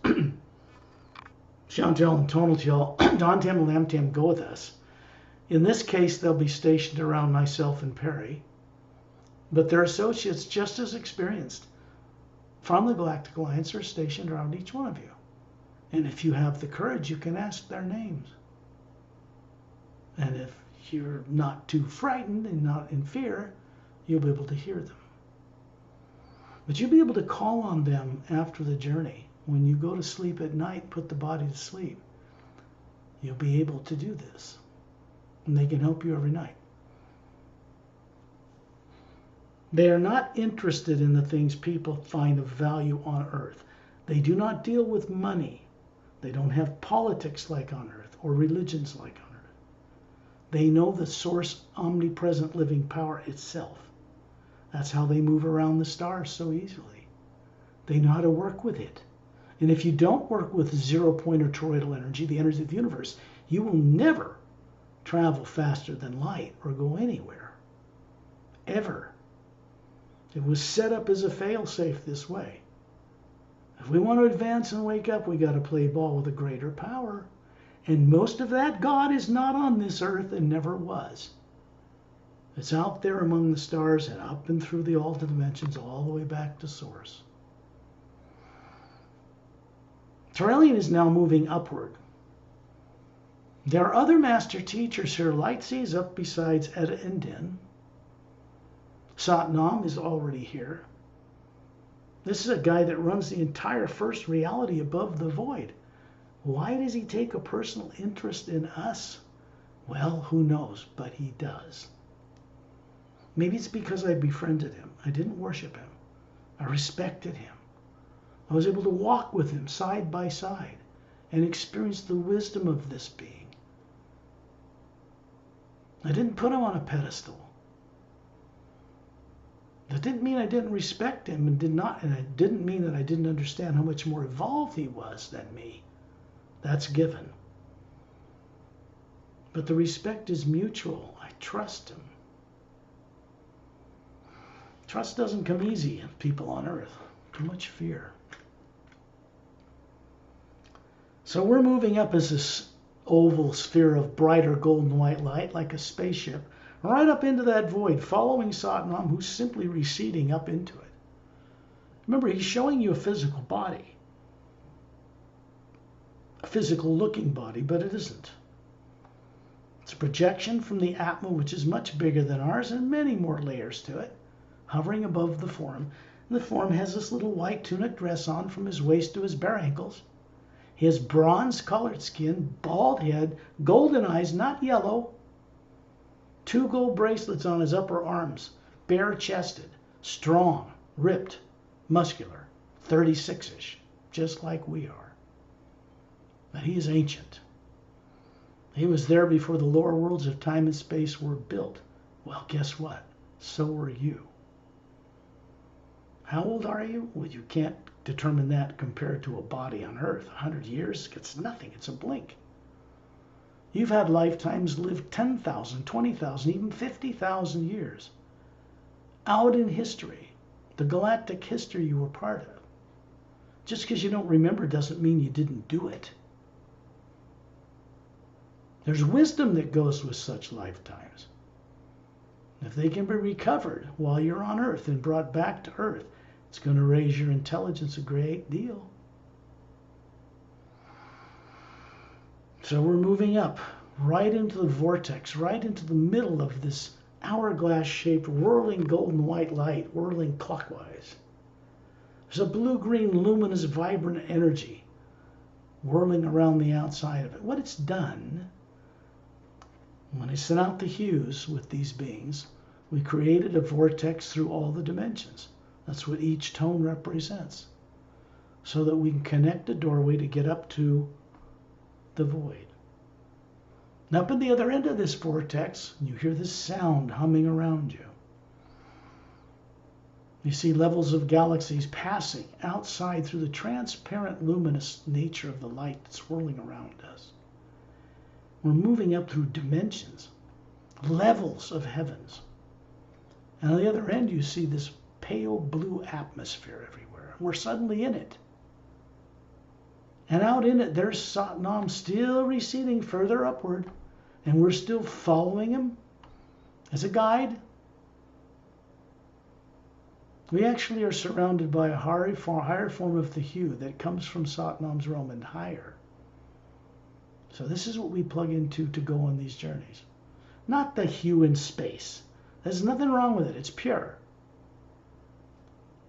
Chantel and Tonaltel, Dontam and Lamtam go with us. In this case, they'll be stationed around myself and Pari, but their associates just as experienced from the Galactic Alliance are stationed around each one of you. And if you have the courage, you can ask their names. And if you're not too frightened and not in fear, you'll be able to hear them. But you'll be able to call on them after the journey. When you go to sleep at night, put the body to sleep. You'll be able to do this. And they can help you every night. They are not interested in the things people find of value on Earth. They do not deal with money. They don't have politics like on Earth or religions like on Earth. They know the source, omnipresent living power itself. That's how they move around the stars so easily. They know how to work with it. And if you don't work with zero-point or toroidal energy, the energy of the universe, you will never travel faster than light or go anywhere. Ever. It was set up as a fail-safe this way. If we want to advance and wake up, we got to play ball with a greater power. And most of that God is not on this earth and never was. It's out there among the stars and up and through the alta dimensions all the way back to source. Terrellian is now moving upward. There are other master teachers here. Lightsey is up besides Etta and Din. Satnam is already here. This is a guy that runs the entire first reality above the void. Why does he take a personal interest in us? Well, who knows, but he does. Maybe it's because I befriended him. I didn't worship him. I respected him. I was able to walk with him side by side and experience the wisdom of this being. I didn't put him on a pedestal. That didn't mean I didn't respect him and it didn't mean that I didn't understand how much more evolved he was than me. That's given. But the respect is mutual. I trust him. Trust doesn't come easy in people on Earth. Too much fear. So we're moving up as this oval sphere of brighter golden white light, like a spaceship, right up into that void, following Satnam, who's simply receding up into it. Remember, he's showing you a physical body. A physical looking body, but it isn't. It's a projection from the Atma, which is much bigger than ours, and many more layers to it, hovering above the form. And the form has this little white tunic dress on from his waist to his bare ankles. He has bronze-colored skin, bald head, golden eyes, not yellow. 2 gold bracelets on his upper arms, bare-chested, strong, ripped, muscular, 36-ish, just like we are. But he is ancient. He was there before the lower worlds of time and space were built. Well, guess what? So were you. How old are you? Well, you can't determine that compared to a body on Earth. 100 years, it's nothing. It's a blink. You've had lifetimes lived 10,000, 20,000, even 50,000 years out in history, the galactic history you were part of. Just because you don't remember doesn't mean you didn't do it. There's wisdom that goes with such lifetimes. If they can be recovered while you're on Earth and brought back to Earth, it's going to raise your intelligence a great deal. So we're moving up right into the vortex, right into the middle of this hourglass-shaped, whirling golden white light, whirling clockwise. There's a blue-green, luminous, vibrant energy whirling around the outside of it. What it's done, when I sent out the hues with these beings, we created a vortex through all the dimensions. That's what each tone represents, so that we can connect a doorway to get up to the void. And up at the other end of this vortex, you hear this sound humming around you. You see levels of galaxies passing outside through the transparent, luminous nature of the light that's swirling around us. We're moving up through dimensions, levels of heavens. And on the other end, you see this pale blue atmosphere everywhere. We're suddenly in it. And out in it, there's Zonan still receding further upward, and we're still following him as a guide. We actually are surrounded by a higher form of the hue that comes from Zonan's realm and higher. So this is what we plug into to go on these journeys. Not the hue in space. There's nothing wrong with it. It's pure.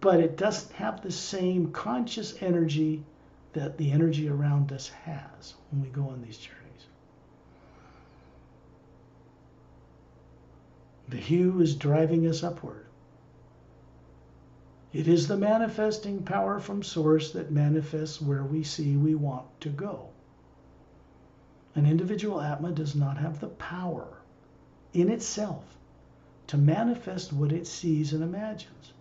But it doesn't have the same conscious energy that the energy around us has when we go on these journeys. The hue is driving us upward. It is the manifesting power from Source that manifests where we see we want to go. An individual Atma does not have the power in itself to manifest what it sees and imagines.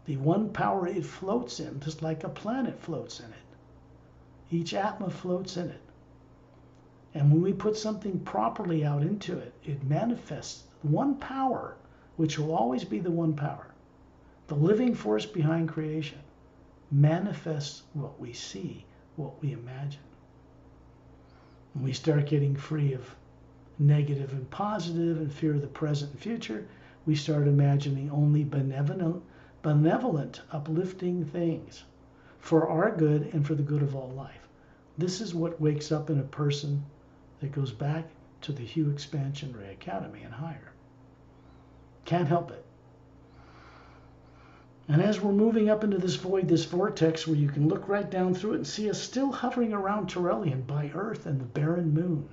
The one power it floats in, just like a planet floats in it. Each Atma floats in it. And when we put something properly out into it, it manifests one power, which will always be the one power. The living force behind creation manifests what we see, what we imagine. When we start getting free of negative and positive and fear of the present and future, we start imagining only benevolent, uplifting things for our good and for the good of all life. This is what wakes up in a person that goes back to the HU Expansion Ray Academy and higher. Can't help it. And as we're moving up into this void, this vortex, where you can look right down through it and see us still hovering around Turelian by Earth and the barren moon.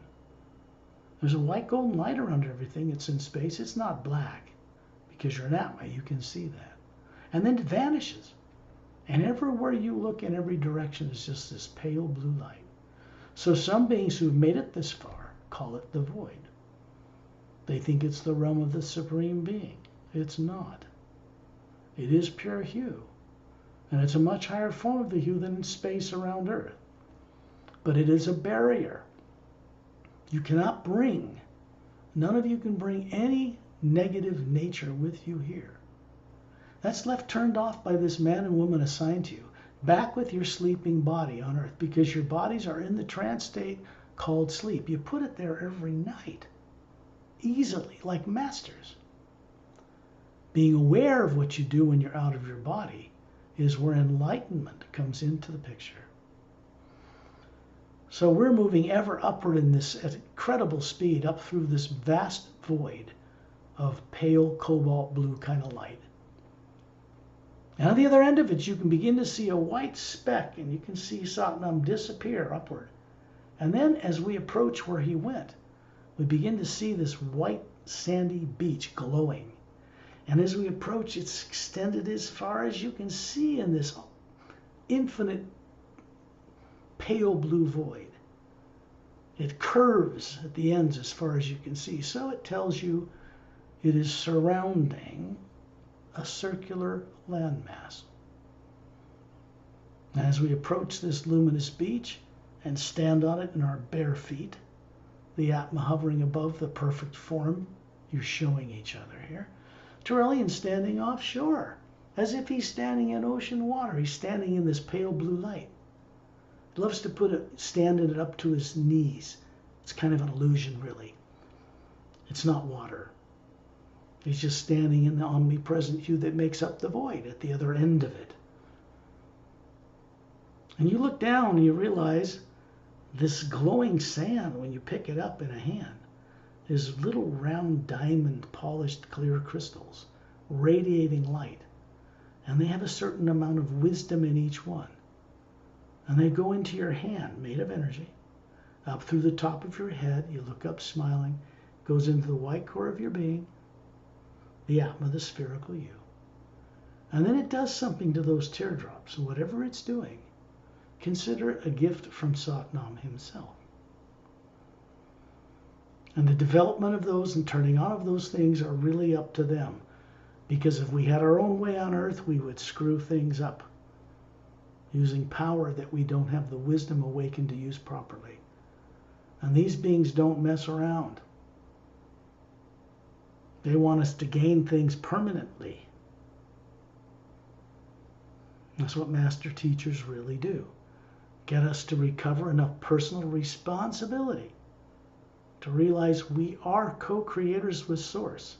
There's a white golden light around everything. It's in space. It's not black, because you're an Atma. You can see that. And then it vanishes. And everywhere you look in every direction is just this pale blue light. So some beings who've made it this far call it the void. They think it's the realm of the Supreme Being. It's not. It is pure hue. And it's a much higher form of the hue than in space around Earth. But it is a barrier. You cannot bring, none of you can bring any negative nature with you here. That's left turned off by this man and woman assigned to you, back with your sleeping body on Earth, because your bodies are in the trance state called sleep. You put it there every night, easily, like masters. Being aware of what you do when you're out of your body is where enlightenment comes into the picture. So we're moving ever upward in this at incredible speed up through this vast void of pale cobalt blue kind of light. And on the other end of it, you can begin to see a white speck, and you can see Satnam disappear upward. And then as we approach where he went, we begin to see this white sandy beach glowing. And as we approach, it's extended as far as you can see in this infinite pale blue void. It curves at the ends as far as you can see. So it tells you it is surrounding a circular landmass. And as we approach this luminous beach and stand on it in our bare feet, the Atma hovering above the perfect form you're showing each other here, Turelian standing offshore, as if he's standing in ocean water. He's standing in this pale blue light. He loves to stand it up to his knees. It's kind of an illusion, really. It's not water. He's just standing in the omnipresent hue that makes up the void at the other end of it. And you look down and you realize this glowing sand, when you pick it up in a hand, is little round diamond polished clear crystals radiating light. And they have a certain amount of wisdom in each one. And they go into your hand, made of energy, up through the top of your head. You look up smiling, goes into the white core of your being, the Atma, the spherical you. And then it does something to those teardrops. And whatever it's doing, consider it a gift from Satnam himself. And the development of those and turning on of those things are really up to them. Because if we had our own way on earth, we would screw things up using power that we don't have the wisdom awakened to use properly. And these beings don't mess around. They want us to gain things permanently. That's what master teachers really do. Get us to recover enough personal responsibility to realize we are co-creators with Source.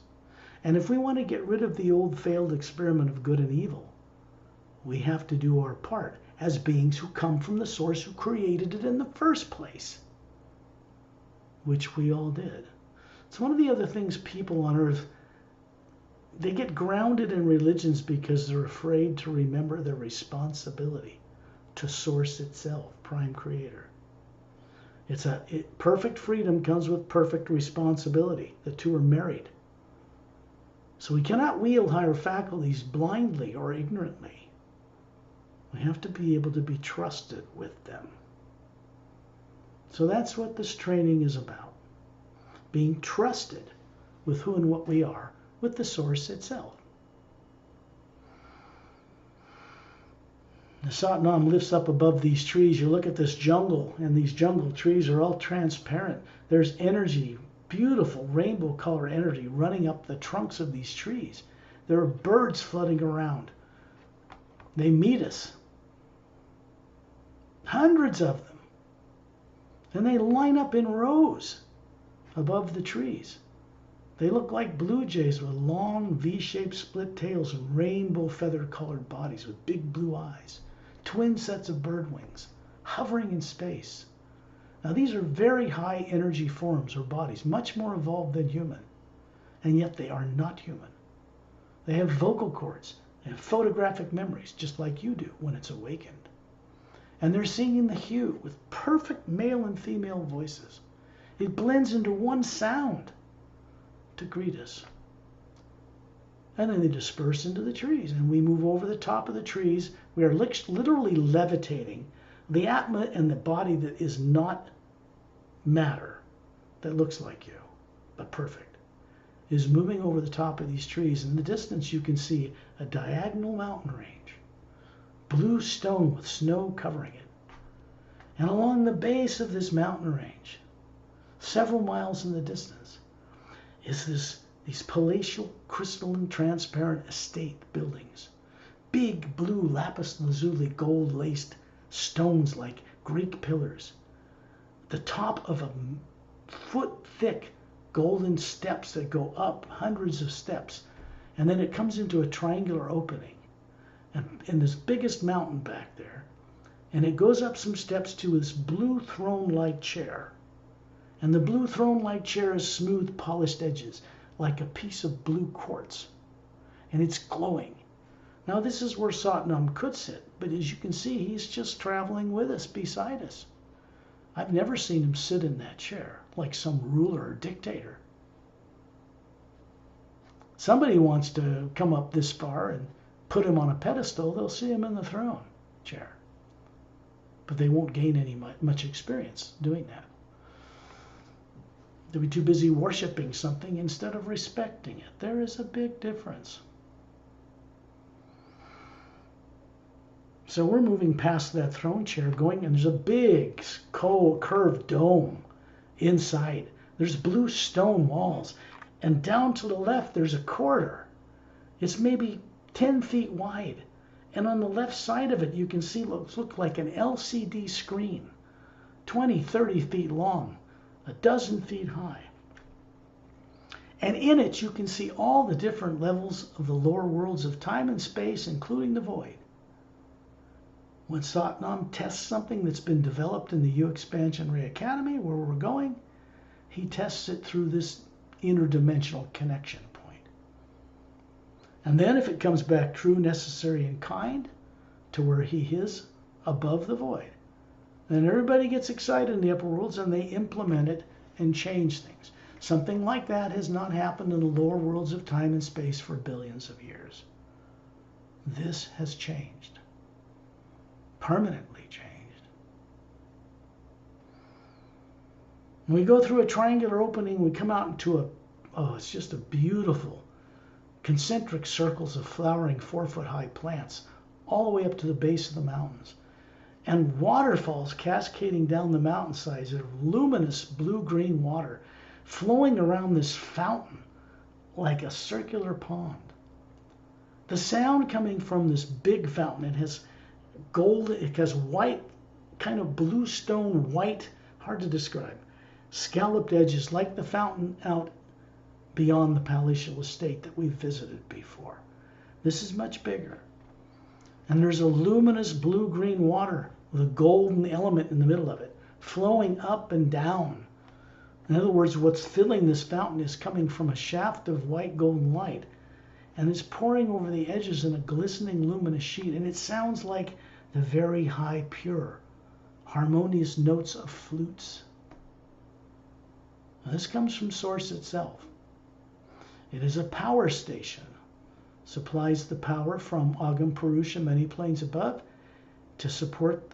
And if we want to get rid of the old failed experiment of good and evil, we have to do our part as beings who come from the Source who created it in the first place, which we all did. It's one of the other things people on earth, they get grounded in religions because they're afraid to remember their responsibility to Source itself, Prime Creator. Perfect freedom comes with perfect responsibility. The two are married. So we cannot wield higher faculties blindly or ignorantly. We have to be able to be trusted with them. So that's what this training is about. Being trusted with who and what we are, with the Source itself. The Satnam lifts up above these trees. You look at this jungle, and these jungle trees are all transparent. There's energy, beautiful rainbow color energy running up the trunks of these trees. There are birds floating around. They meet us. Hundreds of them. And they line up in rows above the trees. They look like blue jays with long V-shaped split tails and rainbow feather-colored bodies with big blue eyes. Twin sets of bird wings, hovering in space. Now these are very high energy forms or bodies, much more evolved than human. And yet they are not human. They have vocal cords, they have photographic memories, just like you do when it's awakened. And they're singing the hue with perfect male and female voices. It blends into one sound to greet us. And then they disperse into the trees, and we move over the top of the trees. We are literally levitating. The Atma and the body that is not matter, that looks like you, but perfect, is moving over the top of these trees. In the distance you can see a diagonal mountain range, blue stone with snow covering it. And along the base of this mountain range, several miles in the distance, is these palatial, crystalline, transparent estate buildings. Big blue lapis lazuli gold-laced stones like Greek pillars. The top of a foot-thick golden steps that go up hundreds of steps. And then it comes into a triangular opening. And in this biggest mountain back there. And it goes up some steps to this blue throne-like chair. And the blue throne-like chair has smooth, polished edges, like a piece of blue quartz. And it's glowing. Now this is where Satnam could sit, but as you can see, he's just traveling with us, beside us. I've never seen him sit in that chair like some ruler or dictator. Somebody wants to come up this far and put him on a pedestal, they'll see him in the throne chair. But they won't gain any much experience doing that. They'll be too busy worshiping something instead of respecting it. There is a big difference. So we're moving past that throne chair going, and there's a big curved dome inside. There's blue stone walls. And down to the left, there's a corridor. It's maybe 10 feet wide. And on the left side of it, you can see what looks like an LCD screen, 20, 30 feet long, a dozen feet high. And in it, you can see all the different levels of the lower worlds of time and space, including the void. When Satnam tests something that's been developed in the HU Exp Ray Academy, where we're going, he tests it through this interdimensional connection point. And then if it comes back true, necessary, and kind to where he is above the void, then everybody gets excited in the upper worlds and they implement it and change things. Something like that has not happened in the lower worlds of time and space for billions of years. This has changed. Permanently changed. When we go through a triangular opening, we come out into it's just a beautiful concentric circles of flowering 4-foot-high plants all the way up to the base of the mountains. And waterfalls cascading down the mountainsides of luminous blue-green water flowing around this fountain like a circular pond. The sound coming from this big fountain, it has gold, it has white, kind of blue stone, white, hard to describe, scalloped edges like the fountain out beyond the palatial estate that we've visited before. This is much bigger. And there's a luminous blue-green water with a golden element in the middle of it, flowing up and down. In other words, what's filling this fountain is coming from a shaft of white golden light, and it's pouring over the edges in a glistening luminous sheet, and it sounds like the very high, pure, harmonious notes of flutes. Now, this comes from Source itself. It is a power station. Supplies the power from Agam Purusha, many planes above, to support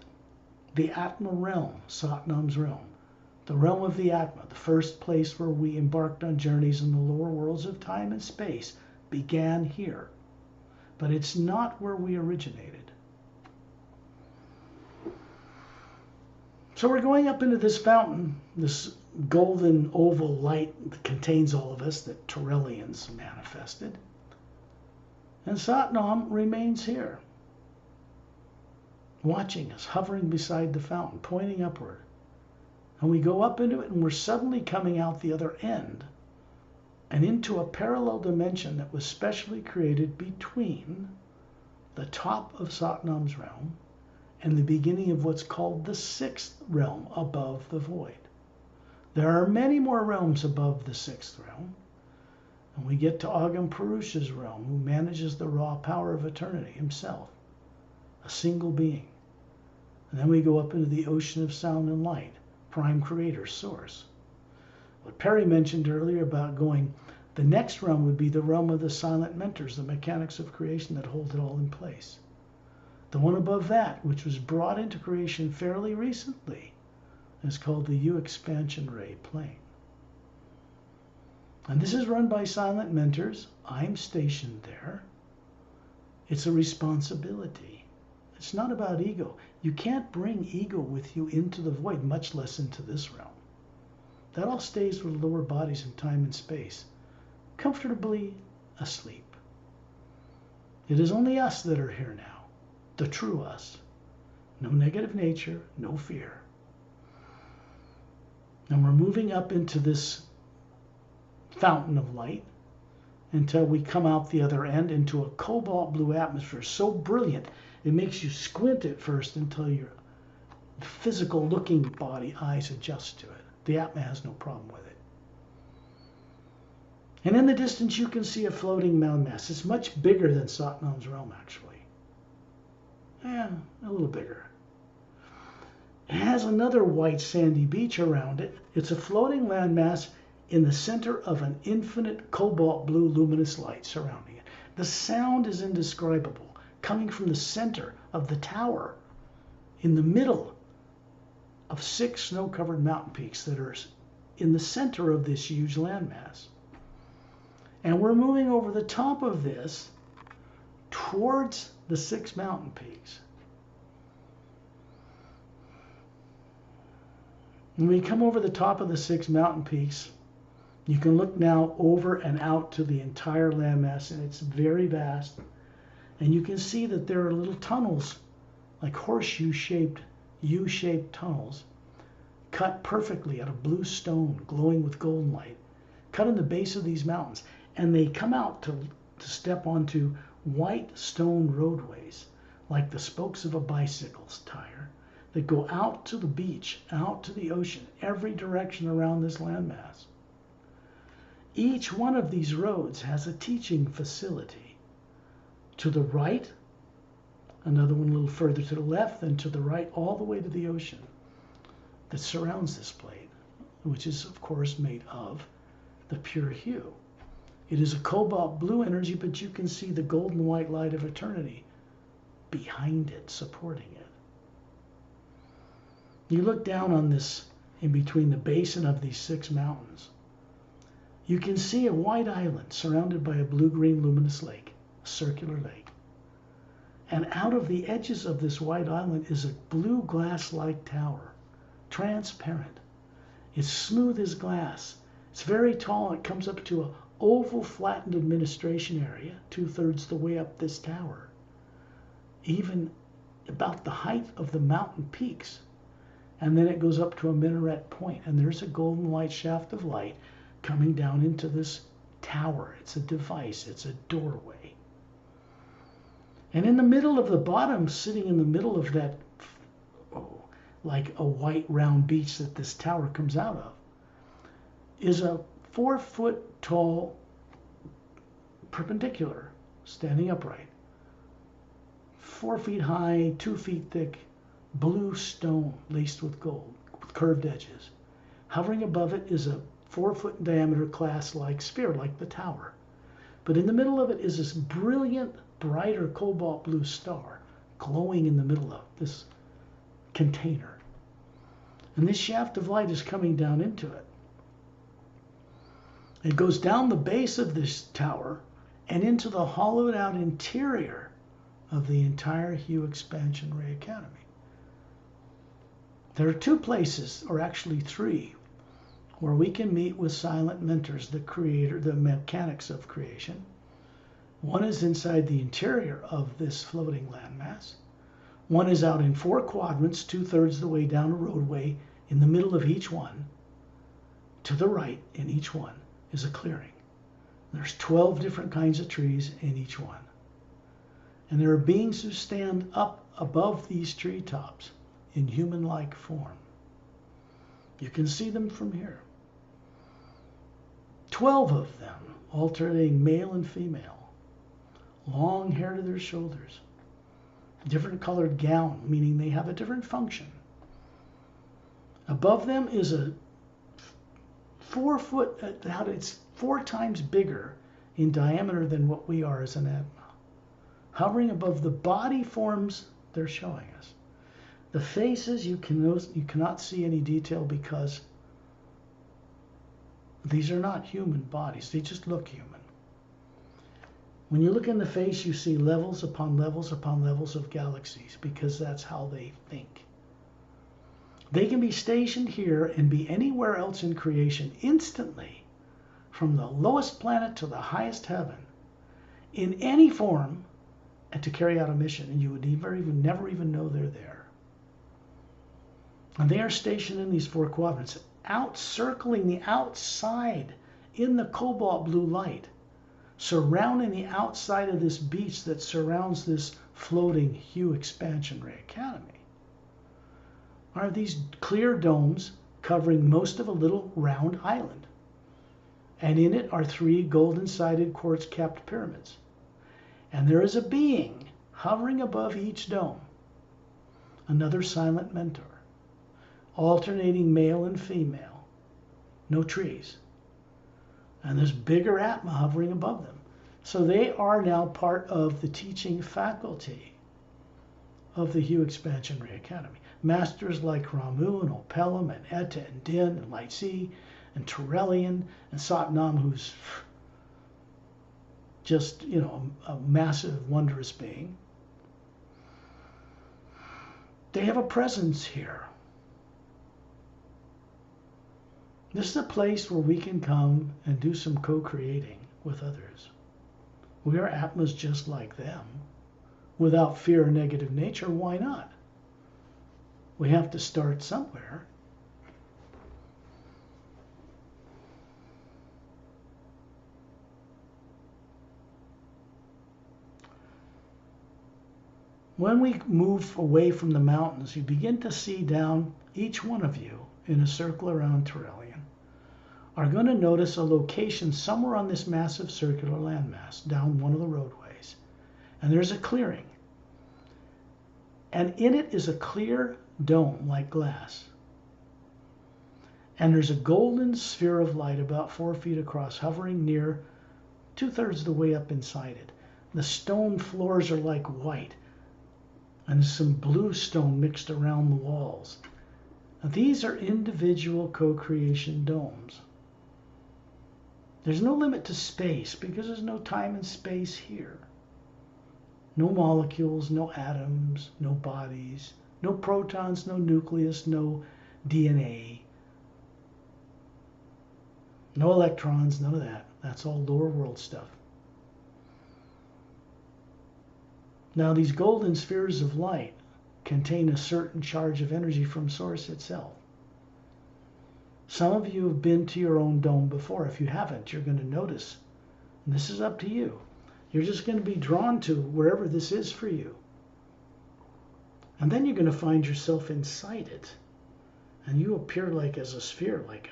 the Atma realm, Satnam's realm. The realm of the Atma, the first place where we embarked on journeys in the lower worlds of time and space, began here. But it's not where we originated. So we're going up into this fountain, this golden oval light that contains all of us that Torellians manifested. And Satnam remains here, watching us, hovering beside the fountain, pointing upward. And we go up into it, and we're suddenly coming out the other end and into a parallel dimension that was specially created between the top of Satnam's realm and the beginning of what's called the 6th realm above the void. There are many more realms above the 6th realm, and we get to Agam Purusha's realm, who manages the raw power of eternity himself, a single being. And then we go up into the ocean of sound and light, prime creator, source. What Pari mentioned earlier about going, the next realm would be the realm of the silent mentors, the mechanics of creation that hold it all in place. The one above that, which was brought into creation fairly recently, is called the HU Exp Ray plane. And this is run by silent mentors. I'm stationed there. It's a responsibility. It's not about ego. You can't bring ego with you into the void, much less into this realm. That all stays with lower bodies in time and space, comfortably asleep. It is only us that are here now, the true us. No negative nature, no fear. And we're moving up into this fountain of light until we come out the other end into a cobalt blue atmosphere so brilliant it makes you squint at first until your physical looking body eyes adjust to it. The Atma has no problem with it. And in the distance, you can see a floating landmass. It's much bigger than Satnam's realm, actually. Yeah, a little bigger. It has another white sandy beach around it. It's a floating landmass in the center of an infinite cobalt blue luminous light surrounding it. The sound is indescribable, coming from the center of the tower in the middle of 6 snow-covered mountain peaks that are in the center of this huge landmass. And we're moving over the top of this towards the 6 mountain peaks. When we come over the top of the 6 mountain peaks, you can look now over and out to the entire landmass, and it's very vast. And you can see that there are little tunnels, like horseshoe-shaped, U-shaped tunnels, cut perfectly out of blue stone, glowing with golden light, cut in the base of these mountains. And they come out to step onto white stone roadways, like the spokes of a bicycle's tire, that go out to the beach, out to the ocean, every direction around this landmass. Each one of these roads has a teaching facility. To the right, another one a little further to the left, then to the right, all the way to the ocean that surrounds this plate, which is, of course, made of the pure hue. It is a cobalt blue energy, but you can see the golden white light of eternity behind it, supporting it. You look down on this, in between the basin of these 6 mountains. You can see a white island surrounded by a blue-green luminous lake, a circular lake. And out of the edges of this white island is a blue glass-like tower, transparent. It's smooth as glass. It's very tall, and it comes up to an oval flattened administration area, 2/3 the way up this tower, even about the height of the mountain peaks. And then it goes up to a minaret point, and there's a golden white shaft of light coming down into this tower. It's a device, it's a doorway. And in the middle of the bottom, sitting in the middle of that, like a white round beach that this tower comes out of, is a 4-foot tall perpendicular, standing upright, 4 feet high, 2 feet thick, blue stone laced with gold, with curved edges. Hovering above it is a 4-foot diameter glass-like sphere, like the tower. But in the middle of it is this brilliant, brighter cobalt blue star glowing in the middle of this container. And this shaft of light is coming down into it. It goes down the base of this tower and into the hollowed out interior of the entire HU Expansion Ray Academy. There are 2 places, or actually 3, where we can meet with silent mentors, the creator, the mechanics of creation. One is inside the interior of this floating landmass. One is out in 4 quadrants, 2/3 the way down a roadway. In the middle of each one, to the right in each one, is a clearing. There's 12 different kinds of trees in each one. And there are beings who stand up above these treetops in human-like form. You can see them from here. 12 of them, alternating male and female, long hair to their shoulders, different colored gown, meaning they have a different function. Above them is a 4-foot, it's 4 times bigger in diameter than what we are as an Atma, hovering above the body forms they're showing us. The faces, you cannot see any detail because these are not human bodies. They just look human. When you look in the face, you see levels upon levels upon levels of galaxies, because that's how they think. They can be stationed here and be anywhere else in creation instantly, from the lowest planet to the highest heaven, in any form, and to carry out a mission, and you would never even know they're there. And they are stationed in these 4 quadrants, circling the outside in the cobalt blue light, surrounding the outside of this beach that surrounds this floating HU Expansion Ray Academy. Are these clear domes covering most of a little round island. and in it are 3 golden-sided quartz-capped pyramids. And there is a being hovering above each dome, another silent mentor, alternating male and female, no trees. And there's bigger Atma hovering above them. So they are now part of the teaching faculty of the HU Expansion Ray Academy. Masters like Ramu and Opelum and Etta and Din and Lightsey and Turelian and Satnam, who's just, a massive, wondrous being. They have a presence here. This is a place where we can come and do some co-creating with others. We are Atmas just like them. Without fear or negative nature, why not? We have to start somewhere. When we move away from the mountains, you begin to see down, each one of you in a circle around Turelian are going to notice a location somewhere on this massive circular landmass down one of the roadways. And there's a clearing. And in it is a clear dome like glass. And there's a golden sphere of light about 4 feet across, hovering near 2/3 of the way up inside it. The stone floors are like white, and some blue stone mixed around the walls. Now, these are individual co-creation domes. There's no limit to space because there's no time and space here. No molecules, no atoms, no bodies, no protons, no nucleus, no DNA, no electrons, none of that. That's all lower world stuff. Now, these golden spheres of light contain a certain charge of energy from Source itself. Some of you have been to your own dome before. If you haven't, you're going to notice. And this is up to you. You're just going to be drawn to wherever this is for you. And then you're going to find yourself inside it. And you appear like as a sphere, like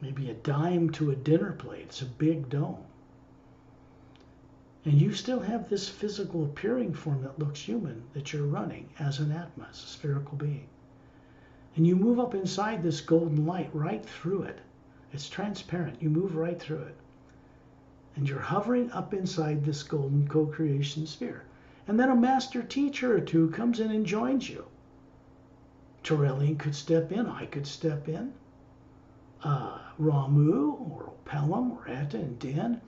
maybe a dime to a dinner plate. It's a big dome. And you still have this physical appearing form that looks human that you're running as an Atma, as a spherical being. And you move up inside this golden light right through it. It's transparent. You move right through it. And you're hovering up inside this golden co-creation sphere. And then a master teacher or two comes in and joins you. Turelian could step in. I could step in. Ramu or Pelham or Etta and Din,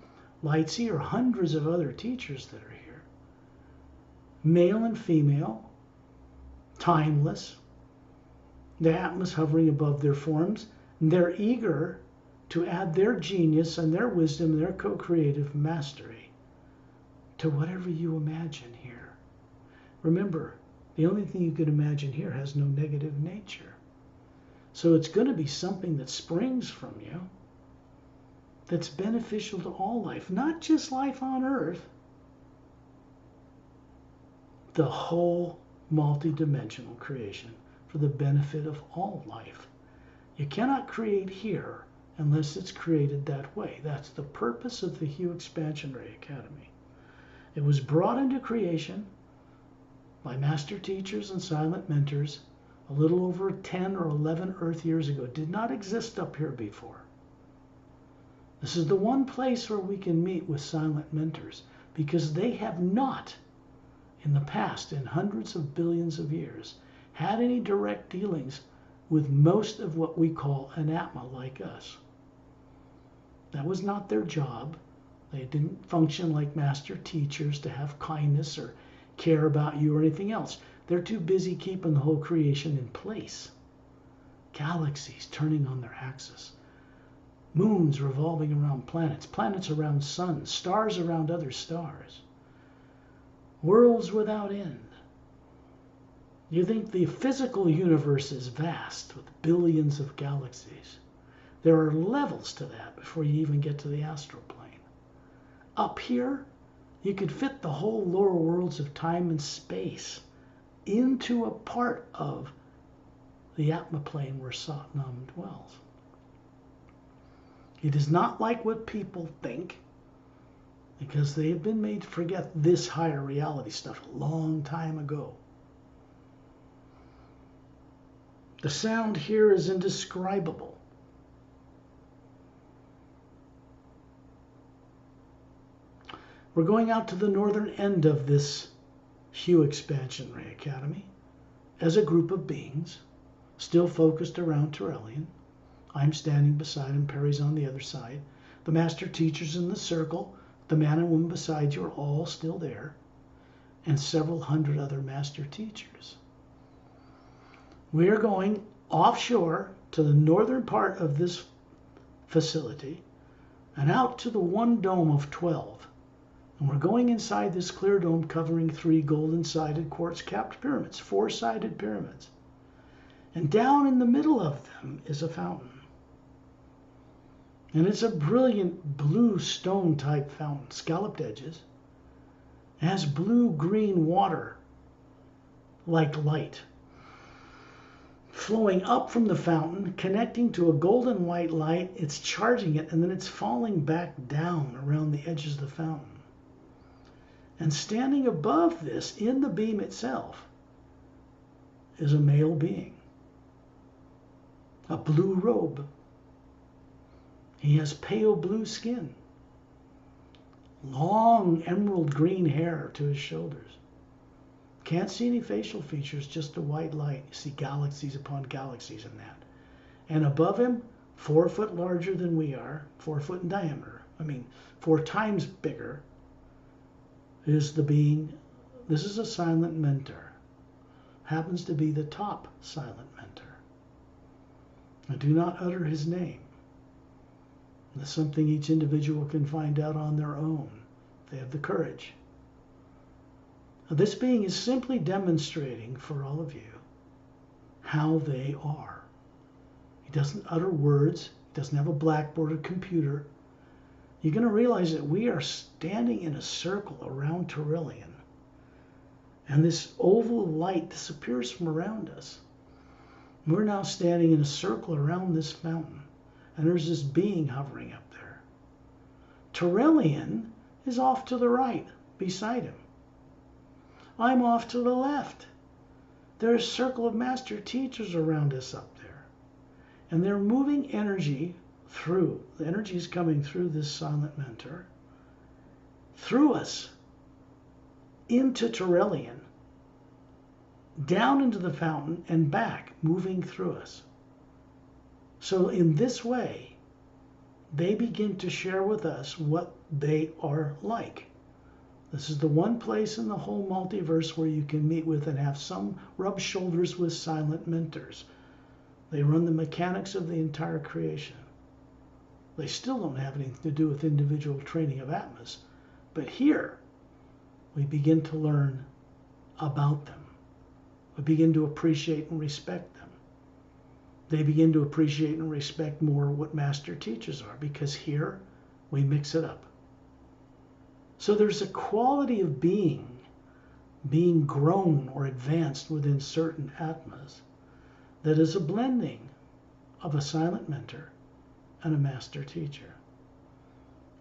Lightsey, or hundreds of other teachers that are here. Male and female, timeless. The Atmas hovering above their forms. And they're eager to add their genius and their wisdom and their co-creative mastery to whatever you imagine here. Remember, the only thing you could imagine here has no negative nature. So it's going to be something that springs from you that's beneficial to all life, not just life on Earth, the whole multi-dimensional creation for the benefit of all life. You cannot create here unless it's created that way. That's the purpose of the HU Expansion Ray Academy. It was brought into creation by master teachers and silent mentors a little over 10 or 11 Earth years ago. It did not exist up here before. This is the one place where we can meet with silent mentors because they have not, in the past, in hundreds of billions of years, had any direct dealings with most of what we call an Atma like us. That was not their job. They didn't function like master teachers to have kindness or care about you or anything else. They're too busy keeping the whole creation in place. Galaxies turning on their axis. Moons revolving around planets. Planets around suns. Stars around other stars. Worlds without end. You think the physical universe is vast with billions of galaxies. There are levels to that before you even get to the astral plane. Up here, you could fit the whole lower worlds of time and space into a part of the Atma plane where Satnam dwells. It is not like what people think, because they have been made to forget this higher reality stuff a long time ago. The sound here is indescribable. We're going out to the northern end of this HU Expansion Ray Academy as a group of beings, still focused around Turelian. I'm standing beside him, Pari's on the other side. The master teachers in the circle, the man and woman beside you are all still there, and several hundred other master teachers. We are going offshore to the northern part of this facility and out to the one dome of 12. And we're going inside this clear dome covering 3 golden-sided quartz-capped pyramids, 4-sided pyramids. And down in the middle of them is a fountain. And it's a brilliant blue stone-type fountain, scalloped edges. It has blue-green water like light, flowing up from the fountain, connecting to a golden white light. It's charging it, and then it's falling back down around the edges of the fountain. And standing above this, in the beam itself, is a male being. A blue robe. He has pale blue skin. Long emerald green hair to his shoulders. Can't see any facial features, just a white light. You see galaxies upon galaxies in that. And above him, 4 foot larger than we are, 4 foot in diameter. 4 times bigger, is the being. This is a silent mentor. Happens to be the top silent mentor. I do not utter his name. That's something each individual can find out on their own. They have the courage. This being is simply demonstrating for all of you how they are. He doesn't utter words. He doesn't have a blackboard or computer. You're going to realize that we are standing in a circle around Turelian. And this oval light disappears from around us. We're now standing in a circle around this fountain. And there's this being hovering up there. Turelian is off to the right, beside him. I'm off to the left. There's a circle of master teachers around us up there. And they're moving energy through. The energy is coming through this silent mentor, through us, into Turelian, down into the fountain and back, moving through us. So in this way, they begin to share with us what they are like. This is the one place in the whole multiverse where you can meet with and have some rub shoulders with silent mentors. They run the mechanics of the entire creation. They still don't have anything to do with individual training of Atmas. But here, we begin to learn about them. We begin to appreciate and respect them. They begin to appreciate and respect more what master teachers are, because here we mix it up. So there's a quality of being grown or advanced within certain Atmas that is a blending of a silent mentor and a master teacher.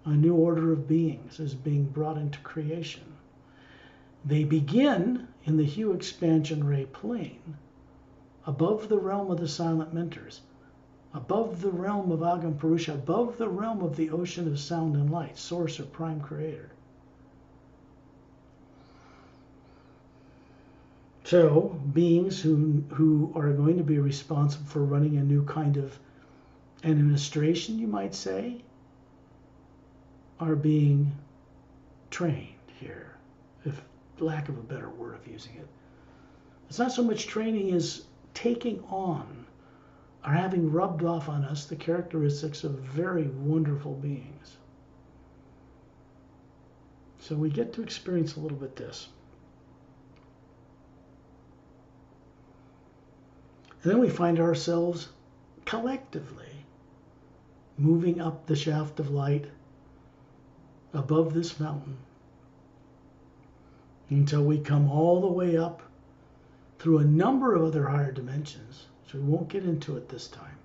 A new order of beings is being brought into creation. They begin in the HU Expansion Ray plane, above the realm of the silent mentors, above the realm of Agam Purusha, above the realm of the ocean of sound and light, source or prime creator. So, beings who are going to be responsible for running a new kind of administration, you might say, are being trained here, if lack of a better word of using it. It's not so much training as taking on or having rubbed off on us the characteristics of very wonderful beings. So we get to experience a little bit this. And then we find ourselves collectively moving up the shaft of light above this fountain until we come all the way up through a number of other higher dimensions, so we won't get into it this time.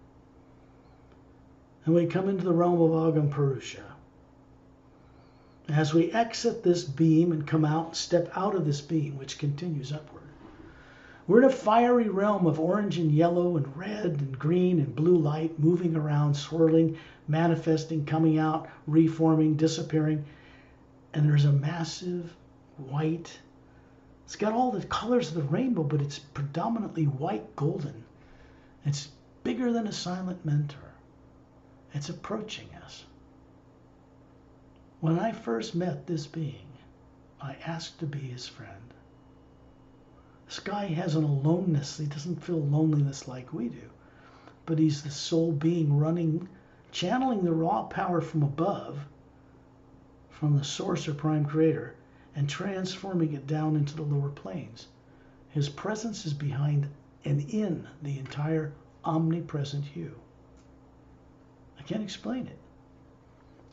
And we come into the realm of Agam Purusha. As we exit this beam and come out, step out of this beam, which continues upward, we're in a fiery realm of orange and yellow and red and green and blue light moving around, swirling, manifesting, coming out, reforming, disappearing. And there's a massive white, it's got all the colors of the rainbow, but it's predominantly white golden. It's bigger than a silent mentor. It's approaching us. When I first met this being, I asked to be his friend. This guy has an aloneness. He doesn't feel loneliness like we do. But he's the soul being running, channeling the raw power from above, from the source or prime creator, and transforming it down into the lower planes. His presence is behind and in the entire omnipresent HU. I can't explain it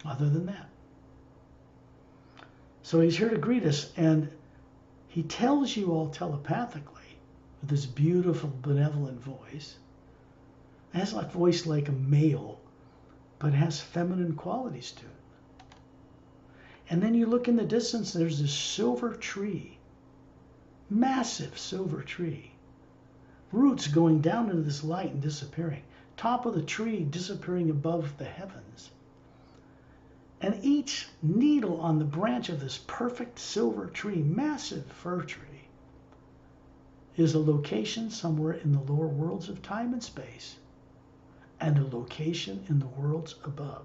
other than that. So he's here to greet us, and he tells you all telepathically with this beautiful, benevolent voice. It has a voice like a male, but has feminine qualities to it. And then you look in the distance, there's this silver tree, massive silver tree. Roots going down into this light and disappearing. Top of the tree disappearing above the heavens. And each needle on the branch of this perfect silver tree, massive fir tree, is a location somewhere in the lower worlds of time and space, and a location in the worlds above.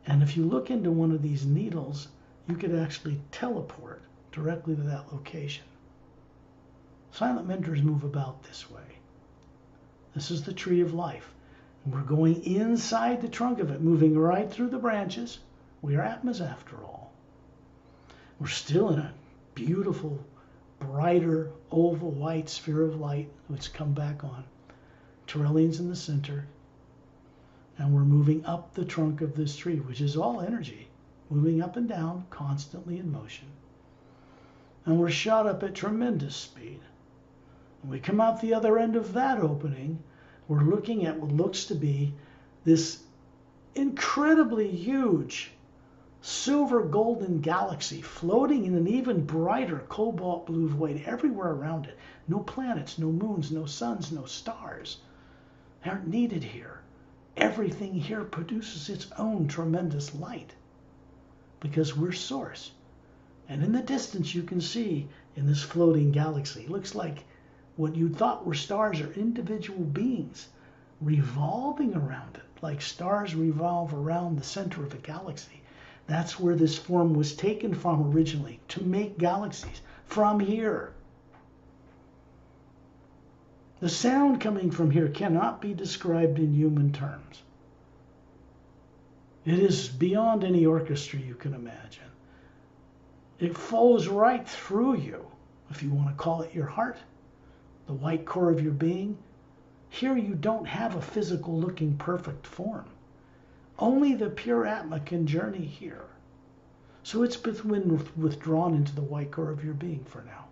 And if you look into one of these needles, you could actually teleport directly to that location. Silent mentors move about this way. This is the tree of life. And we're going inside the trunk of it, moving right through the branches. We are Atmas after all. We're still in a beautiful, brighter, oval white sphere of light, which come back on. Trillions in the center. And we're moving up the trunk of this tree, which is all energy, moving up and down, constantly in motion. And we're shot up at tremendous speed. When we come out the other end of that opening, we're looking at what looks to be this incredibly huge silver golden galaxy floating in an even brighter cobalt blue void everywhere around it. No planets, no moons, no suns, no stars. They aren't needed here. Everything here produces its own tremendous light because we're source. And in the distance you can see in this floating galaxy, it looks like what you thought were stars are individual beings revolving around it, like stars revolve around the center of a galaxy. That's where this form was taken from originally, to make galaxies, from here. The sound coming from here cannot be described in human terms. It is beyond any orchestra you can imagine. It flows right through you, if you want to call it your heart, the white core of your being. Here you don't have a physical looking perfect form. Only the pure Atma can journey here. So it's been withdrawn into the white core of your being for now.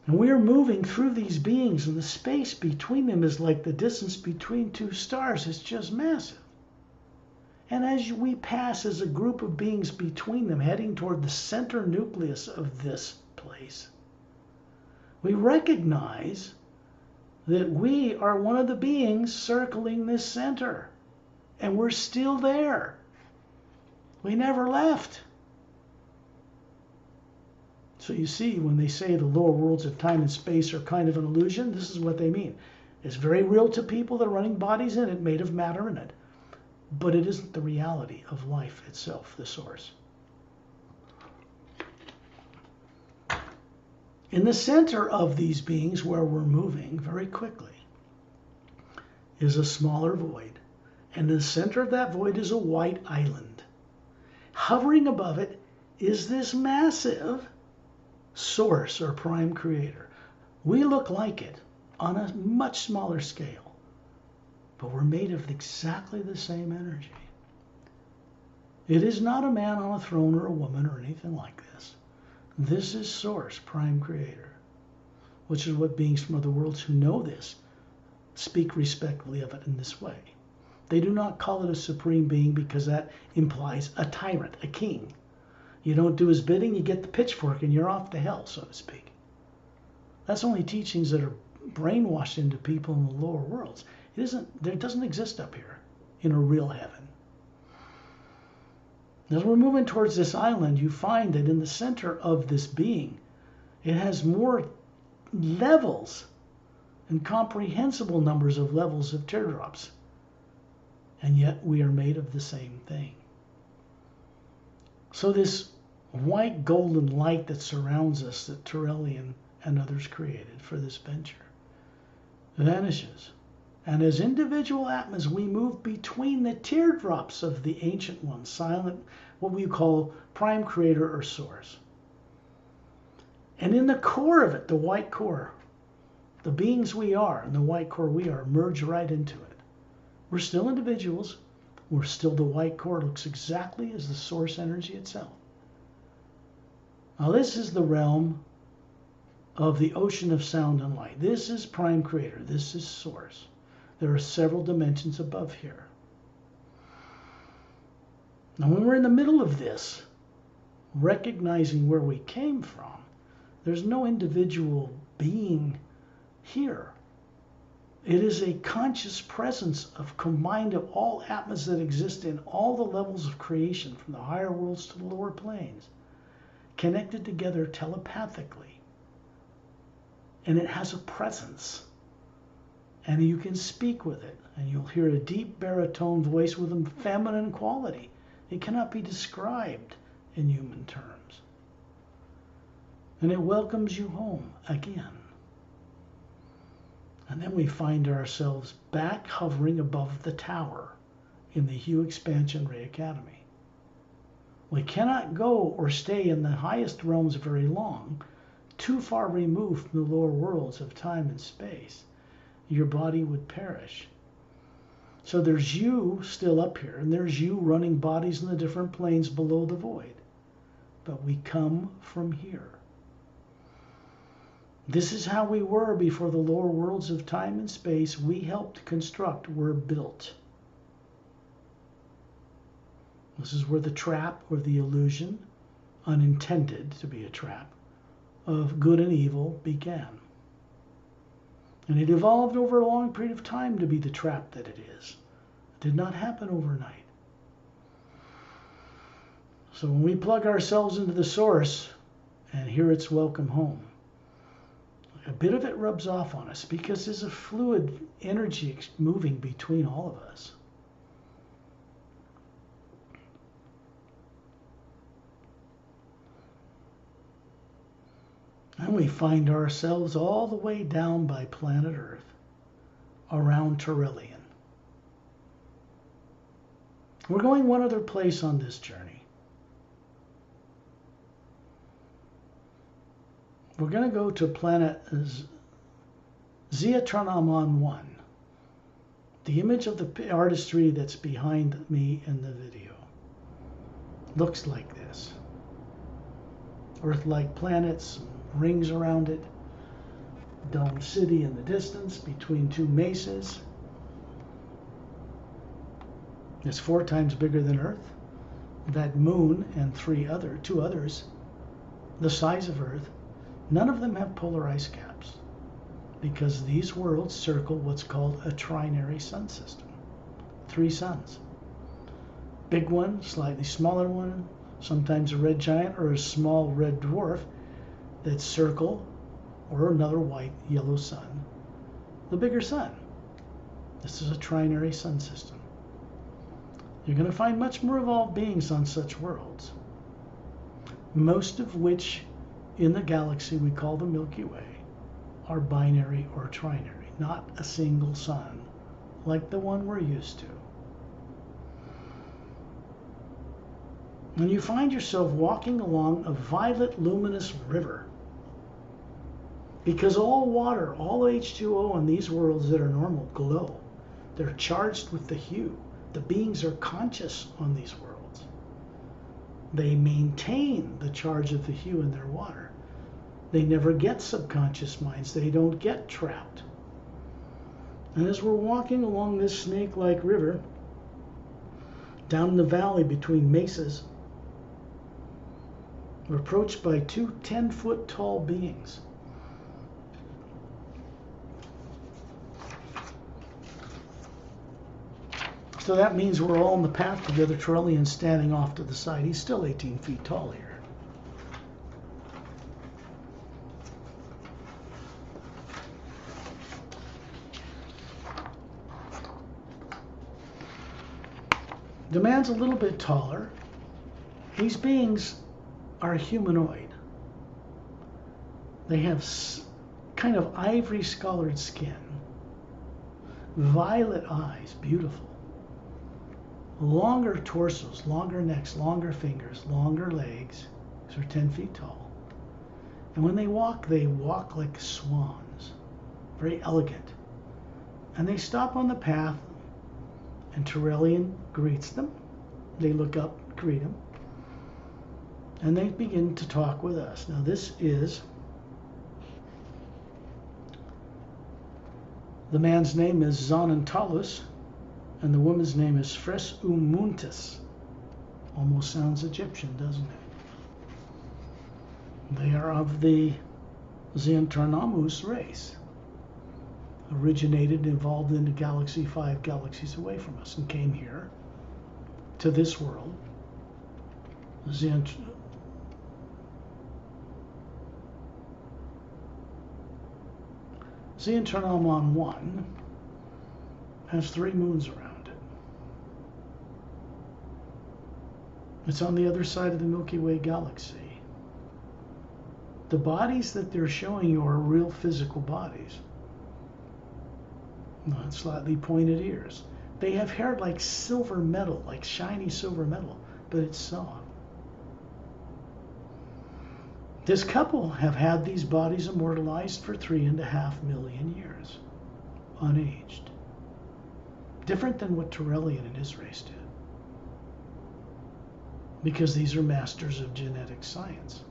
And we are moving through these beings, and the space between them is like the distance between two stars. It's just massive. And as we pass as a group of beings between them, heading toward the center nucleus of this place, we recognize that we are one of the beings circling this center. And we're still there. We never left. So you see, when they say the lower worlds of time and space are kind of an illusion, this is what they mean. It's very real to people that are running bodies in it, made of matter in it. But it isn't the reality of life itself, the source. In the center of these beings, where we're moving very quickly, is a smaller void. And in the center of that void is a white island. Hovering above it is this massive source or prime creator. We look like it on a much smaller scale, but we're made of exactly the same energy. It is not a man on a throne or a woman or anything like this. This is source, prime creator, which is what beings from other worlds who know this speak respectfully of it in this way. They do not call it a supreme being because that implies a tyrant, a king. You don't do his bidding, you get the pitchfork and you're off to hell, so to speak. That's only teachings that are brainwashed into people in the lower worlds. It doesn't exist up here in a real heaven. As we're moving towards this island, you find that in the center of this being, it has more levels and comprehensible numbers of levels of teardrops. And yet we are made of the same thing. So this white golden light that surrounds us, that Turellian and others created for this venture, vanishes. And as individual Atmas, we move between the teardrops of the Ancient One, silent, what we call prime creator or source. And in the core of it, the white core, the beings we are and the white core we are merge right into it. We're still individuals. We're still the white core. It looks exactly as the source energy itself. Now this is the realm of the ocean of sound and light. This is prime creator. This is source. There are several dimensions above here. Now when we're in the middle of this, recognizing where we came from, there's no individual being here. It is a conscious presence of combined of all Atmas that exist in all the levels of creation, from the higher worlds to the lower planes, connected together telepathically. And it has a presence. And you can speak with it. And you'll hear a deep baritone voice with a feminine quality. It cannot be described in human terms. And it welcomes you home again. And then we find ourselves back hovering above the tower in the HU Expansion Ray Academy. We cannot go or stay in the highest realms very long, too far removed from the lower worlds of time and space. Your body would perish. So there's you still up here, and there's you running bodies in the different planes below the void. But we come from here. This is how we were before the lower worlds of time and space we helped construct were built. This is where the trap or the illusion, unintended to be a trap, of good and evil began. And it evolved over a long period of time to be the trap that it is. It did not happen overnight. So when we plug ourselves into the source and hear its welcome home, a bit of it rubs off on us because there's a fluid energy moving between all of us. And we find ourselves all the way down by planet Earth, around Turellian. We're going one other place on this journey. We're going to go to planet Ziatranaman 1. The image of the artistry that's behind me in the video looks like this. Earth-like planets, rings around it, domed city in the distance between two mesas. It's 4 times bigger than Earth. That moon and two others, the size of Earth, none of them have polar ice caps because these worlds circle what's called a trinary sun system. 3 suns. Big one, slightly smaller one, sometimes a red giant or a small red dwarf that circle, or another white yellow sun, the bigger sun. This is a trinary sun system. You're going to find much more evolved beings on such worlds, most of which in the galaxy we call the Milky Way are binary or trinary, not a single sun like the one we're used to. And you find yourself walking along a violet luminous river, because all water, all H2O on these worlds that are normal glow. They're charged with the HU. The beings are conscious on these worlds. They maintain the charge of the HU in their water. They never get subconscious minds. They don't get trapped. And as we're walking along this snake-like river, down in the valley between mesas, we're approached by two 10-foot tall beings. So that means we're all in the path together. Turellian's standing off to the side. He's still 18 feet tall here. The man's a little bit taller. These beings are humanoid. They have kind of ivory-colored skin, violet eyes, beautiful. Longer torsos, longer necks, longer fingers, longer legs. These are 10 feet tall. And when they walk like swans, very elegant. And they stop on the path, and Turellian greets them. They look up, greet him, and they begin to talk with us. Now this is, the man's name is Zonan, and the woman's name is Fres Umuntis. Almost sounds Egyptian, doesn't it? They are of the Xantarnamus race. Originated and evolved in the galaxy 5 galaxies away from us and came here to this world. Xantarnamon 1 has 3 moons around it. It's on the other side of the Milky Way galaxy. The bodies that they're showing you are real physical bodies. Not slightly pointed ears. They have hair like silver metal, like shiny silver metal, but it's soft. This couple have had these bodies immortalized for 3.5 million years, unaged. Different than what Turellian and his race did. Because these are masters of genetic science.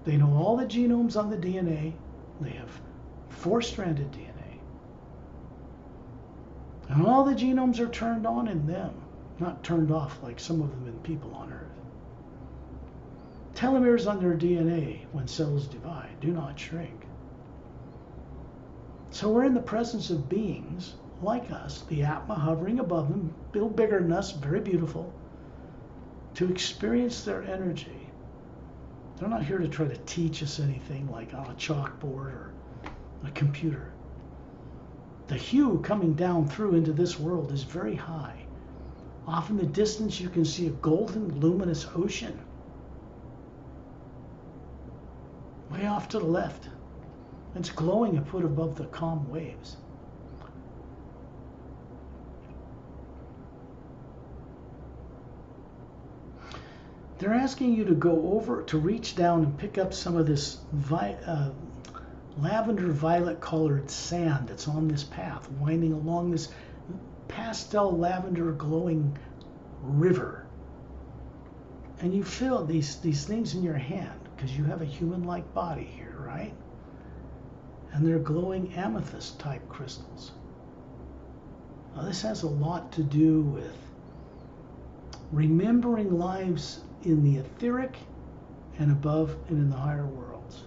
They know all the genomes on the DNA. They have 4-stranded DNA. And all the genomes are turned on in them, not turned off like some of them in people on Earth. Telomeres on their DNA, when cells divide, do not shrink. So we're in the presence of beings like us, the Atma hovering above them, a little bigger than us, very beautiful, to experience their energy. They're not here to try to teach us anything like on a chalkboard or a computer. The hue coming down through into this world is very high. Off in the distance you can see a golden, luminous ocean. Way off to the left. It's glowing a foot above the calm waves. They're asking you to go over, to reach down and pick up some of this lavender violet colored sand that's on this path, winding along this pastel lavender glowing river. And you feel these things in your hand because you have a human-like body here, right? And they're glowing amethyst type crystals. Now this has a lot to do with remembering lives in the etheric and above and in the higher worlds.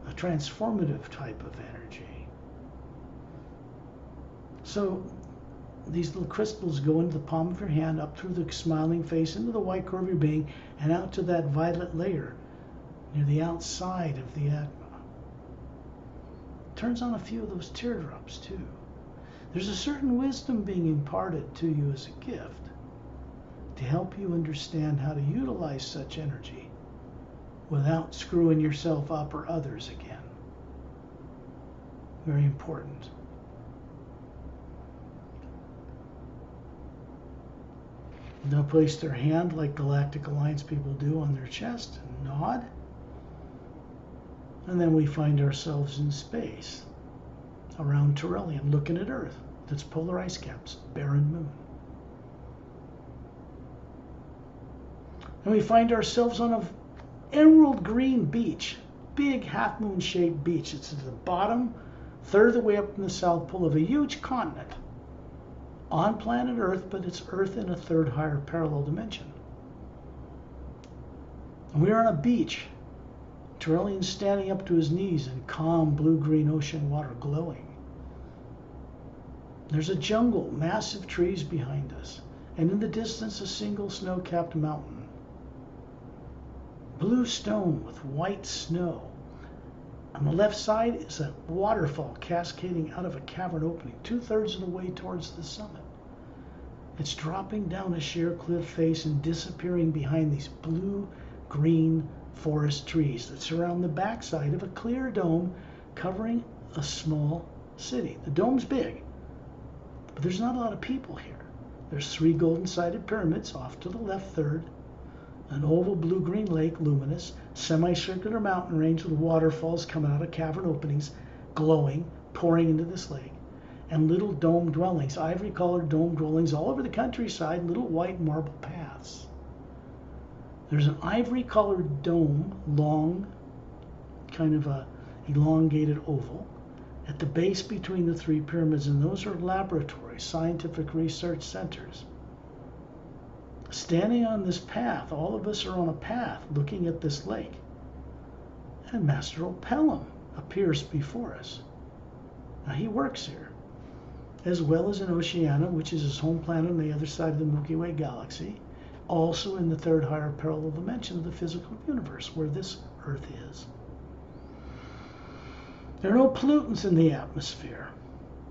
A transformative type of energy. So these little crystals go into the palm of your hand, up through the smiling face, into the white core of your being, and out to that violet layer near the outside of the Atma. Turns on a few of those teardrops too. There's a certain wisdom being imparted to you as a gift to help you understand how to utilize such energy without screwing yourself up or others again. Very important. They'll place their hand like Galactic Alliance people do on their chest and nod. And then we find ourselves in space around Turellian, looking at Earth. That's polar ice caps, barren moon. And we find ourselves on an emerald green beach, big half-moon shaped beach. It's at the bottom third of the way up from the South Pole of a huge continent on planet Earth, but it's Earth in a third higher parallel dimension. And we're on a beach, Turellian standing up to his knees in calm blue-green ocean water glowing. There's a jungle, massive trees behind us, and in the distance a single snow-capped mountain. Blue stone with white snow. On the left side is a waterfall cascading out of a cavern opening, 2/3 of the way towards the summit. It's dropping down a sheer cliff face and disappearing behind these blue-green forest trees that surround the backside of a clear dome covering a small city. The dome's big, but there's not a lot of people here. There's 3 golden-sided pyramids off to the left third, an oval blue-green lake, luminous, semicircular mountain range with waterfalls coming out of cavern openings, glowing, pouring into this lake, and little dome dwellings, ivory-colored dome dwellings all over the countryside, little white marble paths. There's an ivory-colored dome, long, kind of a elongated oval, at the base between the 3 pyramids, and those are laboratories, scientific research centers. Standing on this path, all of us are on a path looking at this lake, and Master Pelham appears before us. Now he works here, as well as in Oceania, which is his home planet on the other side of the Milky Way galaxy, also in the third higher parallel dimension of the physical universe, where this Earth is. There are no pollutants in the atmosphere,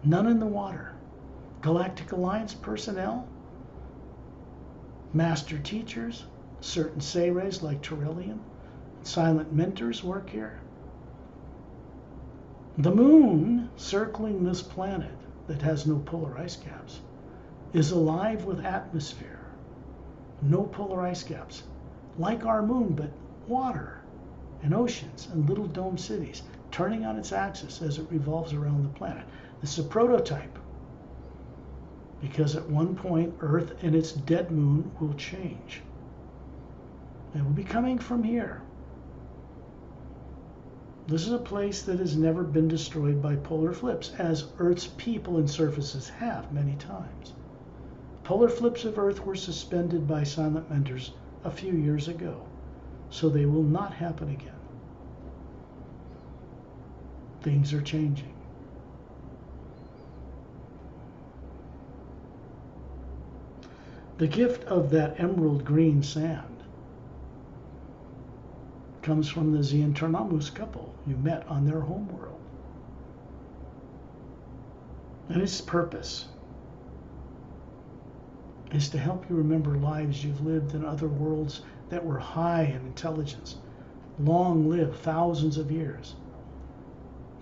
none in the water. Galactic Alliance personnel, master teachers, certain Serays like Turellian, silent mentors work here. The moon circling this planet that has no polar ice caps is alive with atmosphere. No polar ice caps, like our moon, but water and oceans and little dome cities turning on its axis as it revolves around the planet. This is a prototype, because at one point Earth and its dead moon will change. It will be coming from here. This is a place that has never been destroyed by polar flips, as Earth's people and surfaces have many times. Polar flips of Earth were suspended by silent mentors a few years ago, so they will not happen again. Things are changing. The gift of that emerald green sand comes from the Zientarnamus couple you met on their homeworld. And its purpose is to help you remember lives you've lived in other worlds that were high in intelligence, long lived, thousands of years.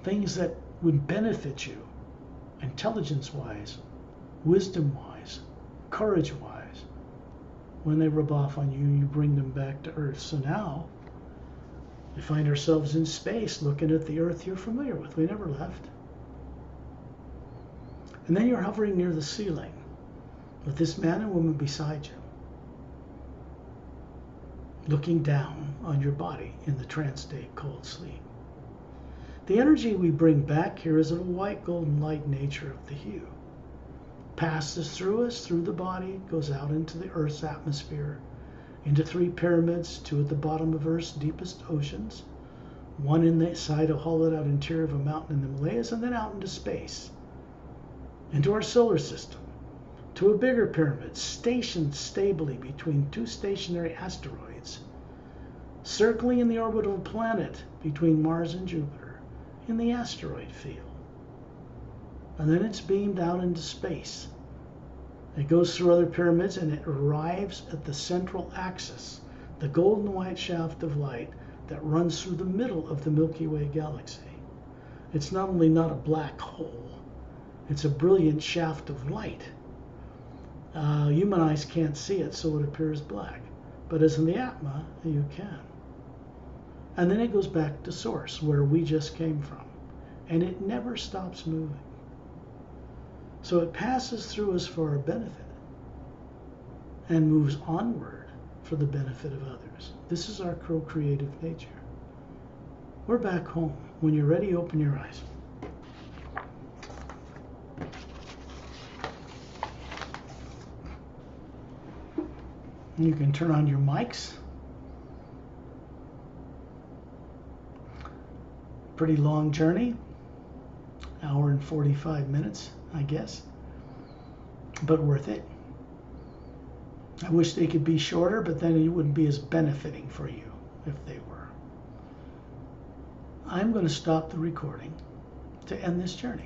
Things that would benefit you, intelligence-wise, wisdom-wise, courage-wise. When they rub off on you, you bring them back to Earth. So now, we find ourselves in space looking at the Earth you're familiar with. We never left. And then you're hovering near the ceiling with this man and woman beside you, looking down on your body in the trance state called sleep. The energy we bring back here is of a white golden light nature of the hue. Passes through us, through the body, goes out into the Earth's atmosphere, into 3 pyramids, 2 at the bottom of Earth's deepest oceans, 1 in the side of hollowed out interior of a mountain in the Himalayas, and then out into space, into our solar system, to a bigger pyramid, stationed stably between 2 stationary asteroids, circling in the orbit of a planet between Mars and Jupiter, in the asteroid field. And then it's beamed out into space. It goes through other pyramids and it arrives at the central axis, the golden white shaft of light that runs through the middle of the Milky Way galaxy. It's not only not a black hole, it's a brilliant shaft of light. Human eyes can't see it, so it appears black. But as in the Atma, you can. And then it goes back to source, where we just came from. And it never stops moving. So it passes through us for our benefit and moves onward for the benefit of others. This is our co-creative nature. We're back home. When you're ready, open your eyes. You can turn on your mics. Pretty long journey, hour and 45 minutes, I guess, but worth it. I wish they could be shorter, but then it wouldn't be as benefiting for you if they were. I'm going to stop the recording to end this journey.